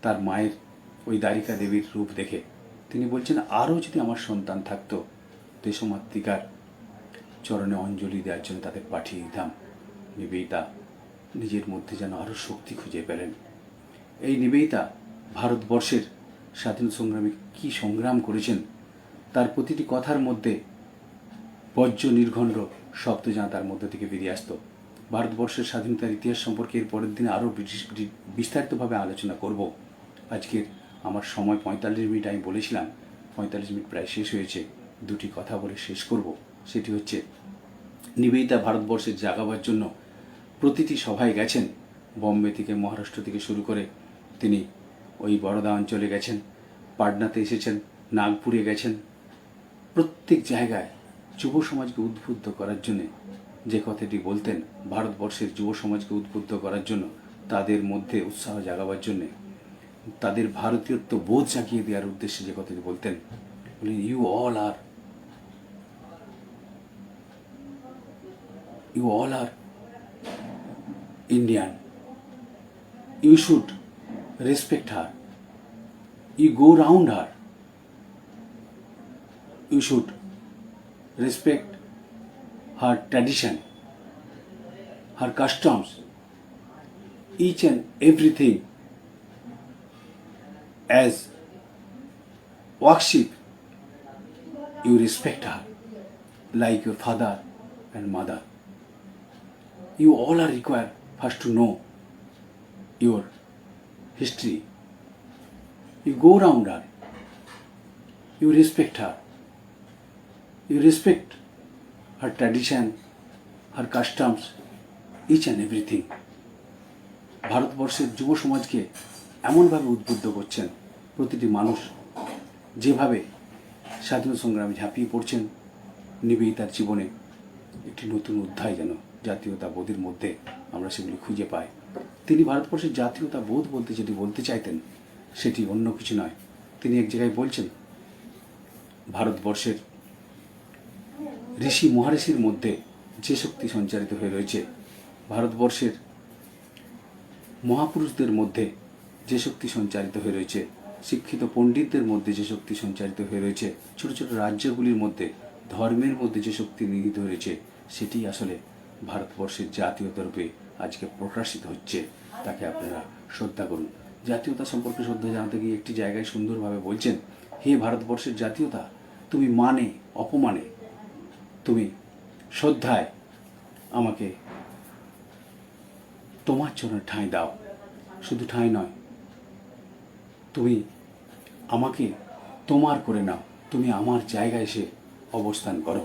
তার মায়ের ওই দ্বারিকা দেবীর রূপ দেখে। তিনি বলছেন, আরও যদি আমার সন্তান থাকতো দেশমাতৃকার চরণে অঞ্জলি দেওয়ার জন্য তাদের পাঠিয়ে দিতাম। নিবেদিতা নিজের মধ্যে যেন আরও শক্তি খুঁজে পেলেন। এই নিবেদিতা ভারতবর্ষের স্বাধীনতা সংগ্রামে কী সংগ্রাম করেছেন তার প্রতিটি কথার মধ্যে বজ্র নির্ঘণ্ট শব্দ যেন তার মধ্যে থেকে বেরিয়ে আসতো। ভারতবর্ষের স্বাধীনতার ইতিহাস সম্পর্কে এর পরের দিনে আরও বিস্তারিতভাবে আলোচনা করব। আজকের আমার সময় 45 মিনিট, আমি বলেছিলাম 45 মিনিট প্রায় শেষ হয়েছে। 2টি কথা বলে শেষ করব। সেটি হচ্ছে, নিবেদিতা ভারতবর্ষের জাগাবার জন্য প্রতিটি সভায় গেছেন। বম্বে থেকে, মহারাষ্ট্র থেকে শুরু করে তিনি ওই বরোদা অঞ্চলে গেছেন, পাটনাতে এসেছেন, নাগপুরে গেছেন। প্রত্যেক জায়গায় যুব সমাজকে উদ্বুদ্ধ করার জন্যে যে কথাটি বলতেন, ভারতবর্ষের যুব সমাজকে উদ্বুদ্ধ করার জন্য, তাদের মধ্যে উৎসাহ জাগাবার জন্যে, তাদের ভারতীয়ত্ব বোধ জাগিয়ে দেওয়ার উদ্দেশ্যে যে কথাটি বলতেন, বলেন, you all are Indian. You should respect her. You go round her. You should respect her tradition, her customs, each and everything as worship. You respect her like your father and mother. You all are required first to know your history. You go round her. You respect her. You respect her tradition, her customs, each and everything. ভারতবর্ষের যুব সমাজকে এমনভাবে উদ্বুদ্ধ করছেন, প্রতিটি মানুষ যেভাবে স্বাধীনতা সংগ্রামে ঝাঁপিয়ে পড়ছেন, নিবেদিতার জীবনে একটি নতুন অধ্যায় যেন জাতীয়তাবোধের মধ্যে আমরা সেগুলি খুঁজে পাই। তিনি ভারতবর্ষের জাতীয়তাবোধ বলতে যেটি বলতে চাইতেন সেটি অন্য কিছু নয়। তিনি এক জায়গায় বলছেন, ভারতবর্ষের ঋষি মহারিষির মধ্যে যে শক্তি সঞ্চারিত হয়ে রয়েছে, ভারতবর্ষের মহাপুরুষদের মধ্যে যে শক্তি সঞ্চারিত হয়ে রয়েছে, শিক্ষিত পণ্ডিতদের মধ্যে যে শক্তি সঞ্চারিত হয়ে রয়েছে, ছোট ছোট রাজ্যগুলির মধ্যে ধর্মের মধ্যে যে শক্তি নিহিত রয়েছে, সেটি আসলে ভারতবর্ষের জাতীয়তা রূপে আজকে প্রকাশিত হচ্ছে। তাকে আপনারা শ্রদ্ধা করুন। জাতীয়তা সম্পর্কে শ্রদ্ধা জানাতে গিয়ে একটি জায়গায় সুন্দরভাবে বলছেন, হে ভারতবর্ষের জাতীয়তা, তুমি মানে অপমানে, তুমি শ্রদ্ধায় আমাকে তোমার জন্য ঠাঁই দাও। শুধু ঠাঁই নয়, তুমি আমাকে তোমার করে নাও, তুমি আমার জায়গায় এসে অবস্থান করো।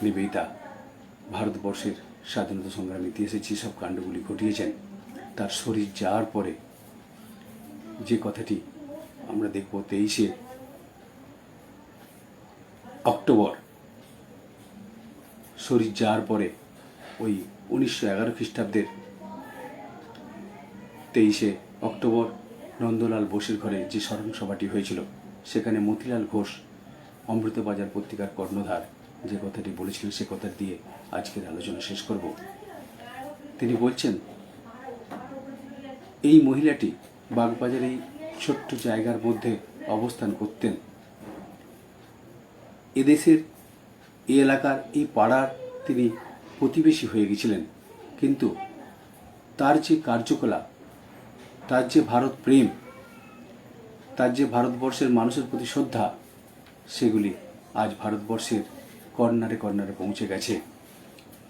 নিবেদিতা ভারতবর্ষের স্বাধীনতা সংগ্রাম ইতিহাসে যেসব কাণ্ডগুলি ঘটিয়েছেন, তার শরীর যাওয়ার পরে যে কথাটি আমরা দেখব, 23শে অক্টোবর শরীর যাওয়ার পরে ওই 1911 খ্রিস্টাব্দের 23শে অক্টোবর নন্দলাল বোসের ঘরে যে স্মরণ সভাটি হয়েছিল, সেখানে মতিলাল ঘোষ অমৃতবাজার পত্রিকার কর্ণধার যে কথাটি বলেছিলেন, সে কথা দিয়ে আজকের আলোচনা শেষ করব। তিনি বলছেন, এই মহিলাটি বাগবাজার এই ছোট্ট জায়গার মধ্যে অবস্থান করতেন। এদেশের এই এলাকার এই পাড়ার তিনি প্রতিবেশী হয়ে গেছিলেন, কিন্তু তার যে কার্যকলাপ, তার যে ভারত প্রেম, তার যে ভারতবর্ষের মানুষের প্রতি শ্রদ্ধা, সেগুলি আজ ভারতবর্ষের কর্নারে কর্নারে পৌঁছে গেছে।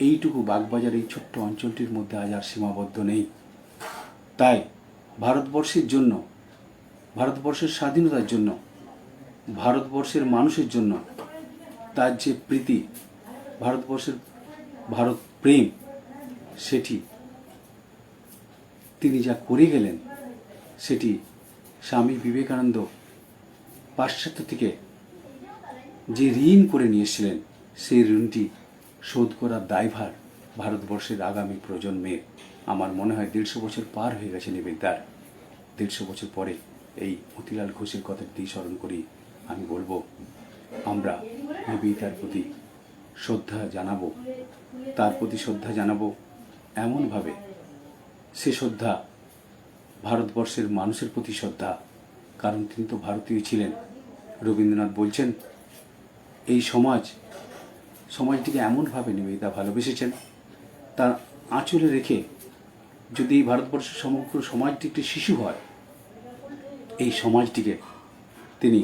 এইটুকু বাগবাজার এই ছোট্ট অঞ্চলটির মধ্যে আজ আর সীমাবদ্ধ নেই। তাই ভারতবর্ষের জন্য ভারতবর্ষের স্বাধীনতার জন্য, ভারতবর্ষের মানুষের জন্য তার যে প্রীতি, ভারতবর্ষের ভারত প্রেম, সেটি তিনি যা করে গেলেন, সেটি স্বামী বিবেকানন্দ পাশ্চাত্য থেকে যে ঋণ করে নিয়ে এসেছিলেন, সেই ঋণটি শোধ করার দায়ভার ভারতবর্ষের আগামী প্রজন্মের। আমার মনে হয় 150 বছর পার হয়ে গেছে নিবেদিতার। 150 বছর পরে এই মতিলাল ঘোষের কথাটি স্মরণ করি আমি বলবো, আমরা নিবেদিতার প্রতি শ্রদ্ধা জানাবো, তার প্রতি শ্রদ্ধা জানাবো এমনভাবে, সে শ্রদ্ধা ভারতবর্ষের মানুষের প্রতি শ্রদ্ধা, কারণ তিনি তো ভারতীয় ছিলেন। রবীন্দ্রনাথ বলছেন, এই সমাজটিকে এমনভাবে নিবেদিতা ভালোবেসেছেন, তার আঁচলে রেখে, যদি এই ভারতবর্ষের সমগ্র সমাজটি একটি শিশু হয়, এই সমাজটিকে তিনি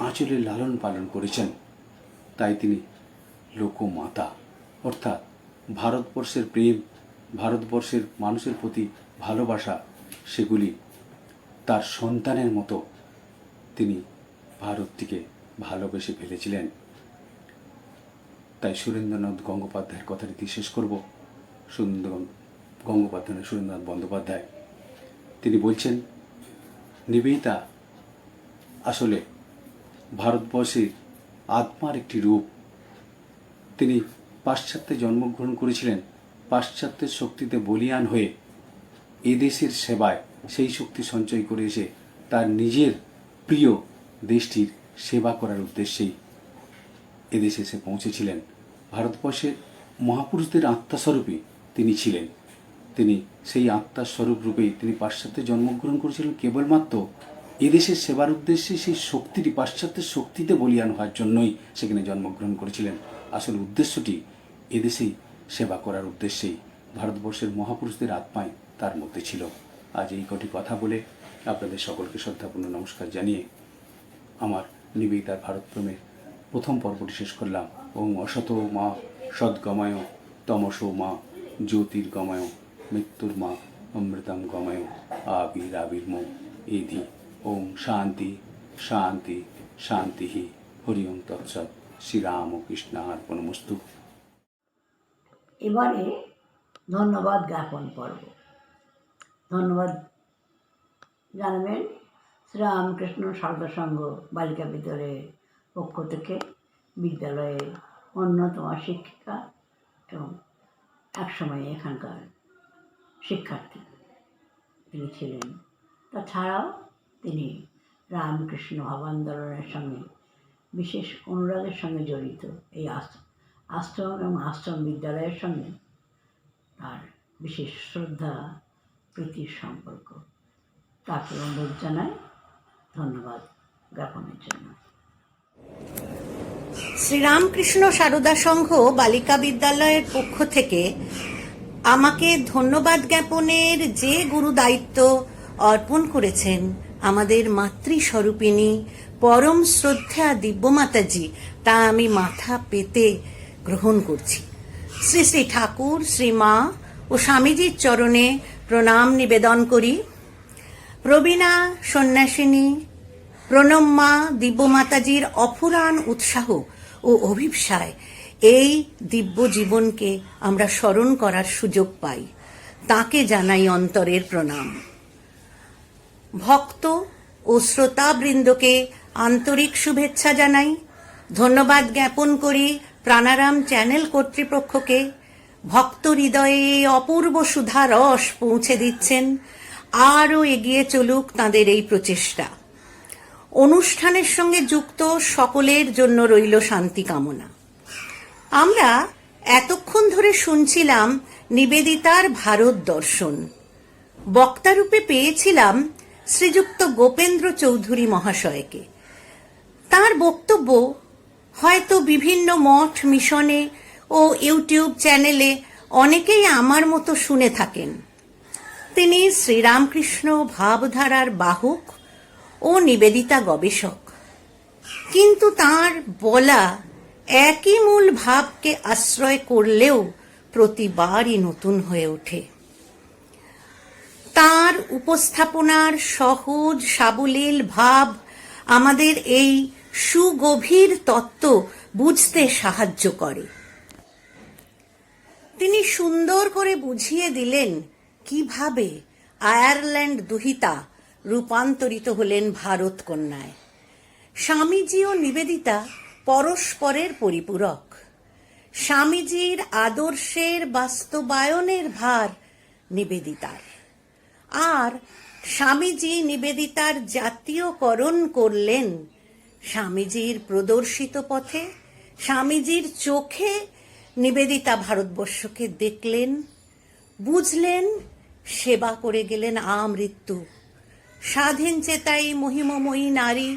আঁচলে লালন পালন করেছেন। তাই তিনি লোকমাতা, অর্থাৎ ভারতবর্ষের প্রেম, ভারতবর্ষের মানুষের প্রতি ভালোবাসা, সেগুলি তার সন্তানের মতো তিনি ভারতটিকে ভালোবেসে ফেলেছিলেন। তাই সুরেন্দ্রনাথ গঙ্গোপাধ্যায়ের কথাটি শেষ করব। সুরেন্দ্রনাথ বন্দ্যোপাধ্যায় তিনি বলছেন, নিবেদিতা আসলে ভারতবর্ষের আত্মার একটি রূপ। তিনি পাশ্চাত্যে জন্মগ্রহণ করেছিলেন, পাশ্চাত্যের শক্তিতে বলীয়ান হয়ে এদেশের সেবায় সেই শক্তি সঞ্চয় করে এসে তার নিজের প্রিয় দেশটির সেবা করার উদ্দেশ্যেই এদেশে এসে পৌঁছেছিলেন। ভারতবর্ষের মহাপুরুষদের আত্মাস্বরূপী তিনি ছিলেন। তিনি সেই আত্মার স্বরূপ রূপেই তিনি পাশ্চাত্যে জন্মগ্রহণ করেছিলেন, কেবলমাত্র এদেশের সেবার উদ্দেশ্যে, সেই শক্তিটি পাশ্চাত্যের শক্তিতে বলীয়ান হওয়ার জন্যই সেখানে জন্মগ্রহণ করেছিলেন। আসল উদ্দেশ্যটি এদেশেই সেবা করার উদ্দেশ্যেই ভারতবর্ষের মহাপুরুষদের আত্মায় তার মধ্যে ছিল। আজ এই কটি কথা বলে আপনাদের সকলকে শ্রদ্ধাপূর্ণ নমস্কার জানিয়ে আমার নিবেদিতার ভারতপ্রেমের প্রথম পর্বটি শেষ করলাম। ওং অসত মা সদ্গময়, তমসো মা জ্যোতির্গময়, মৃত্যুর মা অমৃতম গময়, আবির্মো এধি। ওম শান্তি শান্তি শান্তি। হরি ওম তৎসৎ। শ্রীরামকৃষ্ণ অর্পণমস্তু। এবারে ধন্যবাদ জ্ঞাপন পর্ব। ধন্যবাদ জানাবেন শ্রীরামকৃষ্ণ সারদা সংঘ বালিকা বিদ্যালয়ের পক্ষ থেকে, বিদ্যালয়ের অন্যতম শিক্ষিকা এবং একসময় এখানকার শিক্ষার্থী তিনি ছিলেন। তাছাড়াও তিনি রামকৃষ্ণ ভাব আন্দোলনের সঙ্গে বিশেষ অনুরাগের সঙ্গে জড়িত। এই আশ্রম এবং আশ্রম বিদ্যালয়ের সঙ্গে তার বিশেষ শ্রদ্ধা প্রীতির সম্পর্ক। তাকে অনুরোধ জানাই ধন্যবাদ জ্ঞাপনের জন্য। শ্রীরামকৃষ্ণ সারদা সংঘ বালিকা বিদ্যালয়ের পক্ষ থেকে আমাকে ধন্যবাদ জ্ঞাপনের যে গুরু দায়িত্ব অর্পণ করেছেন আমাদের মাতৃস্বরূপিণী পরম শ্রদ্ধা দিব্যমাতাজি, তা আমি মাথা পেতে গ্রহণ করছি। শ্রী শ্রী ঠাকুর, শ্রীমা ও স্বামীজির চরণে প্রণাম নিবেদন করি। প্রবীণা সন্ন্যাসিনী প্রণম্মা দিব্যমাতাজির অফুরান উৎসাহ ও অভিপ্সায় এই দিব্য জীবনকে আমরা স্মরণ করার সুযোগ পাই। তাকে জানাই অন্তরের প্রণাম। ভক্ত ও শ্রোতাবৃন্দকে আন্তরিক শুভেচ্ছা জানাই। ধন্যবাদ জ্ঞাপন করি প্রাণারাম চ্যানেল কর্তৃপক্ষকে। ভক্ত হৃদয়ে এই অপূর্ব সুধা রস পৌঁছে দিচ্ছেন। আরও এগিয়ে চলুক তাঁদের এই প্রচেষ্টা। অনুষ্ঠানের সঙ্গে যুক্ত সকলের জন্য রইল শান্তি কামনা। আমরা এতক্ষণ ধরে শুনছিলাম নিবেদিতার ভারত দর্শন। বক্তারূপে পেয়েছিলাম শ্রীযুক্ত গোপেন্দ্র চৌধুরী মহাশয়কে। তার বক্তব্য হয়তো বিভিন্ন মঠ, মিশনে ও ইউটিউব চ্যানেলে অনেকেই আমার মতো শুনে থাকেন। তিনি শ্রীরামকৃষ্ণ ভাবধারার বাহক ও নিবেদিতা গবেষক, কিন্তু তাঁর বলা একই মূল ভাবকে আশ্রয় করলেও প্রতিবারই নতুন হয়ে ওঠে। তার উপস্থাপনার সহজ সাবলীল ভাব আমাদের এই সুগভীর তত্ত্ব বুঝতে সাহায্য করে। তিনি সুন্দর করে বুঝিয়ে দিলেন কিভাবে আয়ারল্যান্ড দুহিতা রূপান্তরিত হলেন ভারত কন্যায়। স্বামীজি ও নিবেদিতা পরস্পরের পরিপূরক। স্বামীজির আদর্শের বাস্তবায়নের ভার নিবেদিতার, আর স্বামীজি নিবেদিতার জাতীয়করণ করলেন। স্বামীজির প্রদর্শিত পথে, স্বামীজির চোখে নিবেদিতা ভারতবর্ষকে দেখলেন, বুঝলেন, সেবা করে গেলেন আমৃত্যু। স্বাধীন চেতাই মহিমময়ী নারী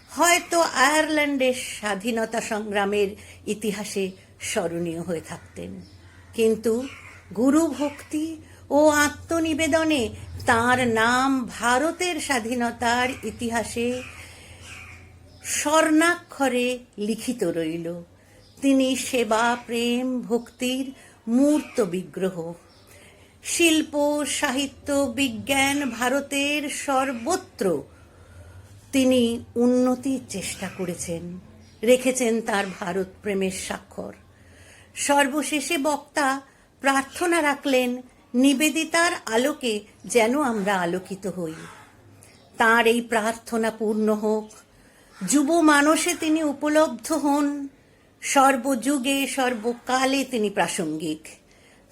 হয়তো আয়ারল্যান্ডের স্বাধীনতা সংগ্রামের ইতিহাসে স্মরণীয় হয়ে থাকতেন, কিন্তু গুরু ভক্তি ও আত্মনিবেদনে তার নাম ভারতের স্বাধীনতার ইতিহাসে স্বর্ণাক্ষরে লিখিত রইল। তিনি সেবা, প্রেম, ভক্তির মূর্ত বিগ্রহ। শিল্প, সাহিত্য, বিজ্ঞান, ভারতের সর্বত্র তিনি উন্নতির চেষ্টা করেছেন, রেখেছেন তার ভারত প্রেমের স্বাক্ষর। সর্বশেষে বক্তা প্রার্থনা রাখলেন নিবেদিতার আলোকে যেন আমরা আলোকিত হই। তার এই প্রার্থনা পূর্ণ হোক। যুব মানসে তিনি উপলব্ধ হন, সর্বযুগে সর্বকালে তিনি প্রাসঙ্গিক।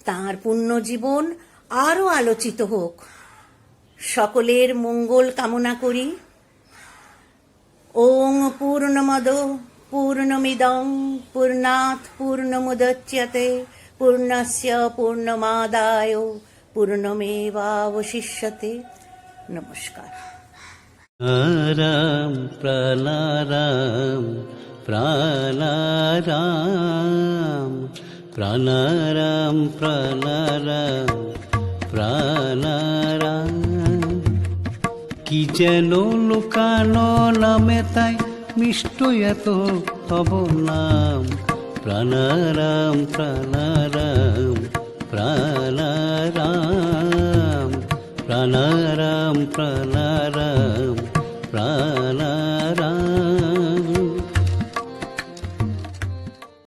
তাঁর পুণ্য জীবন আরও আলোচিত হোক। সকলের মঙ্গল কামনা করি। ওং পূর্ণমদ পূর্ণমিদং পূর্ণাৎ পূর্ণমুদচ্যতে পূর্ণস্য পূর্ণমাদায় পূর্ণমেবাবশিষ্যতে। নমস্কার। রাম প্রাণারাম প্রাণারাম প্রাণারাম প্রাণারাম প্রাণারাম। কি যেন লুকানো নামে তাই মিষ্ট এত তব নাম। প্রাণারাম প্রাণারাম প্রাণারাম প্রাণারাম প্রাণারাম প্রাণারাম।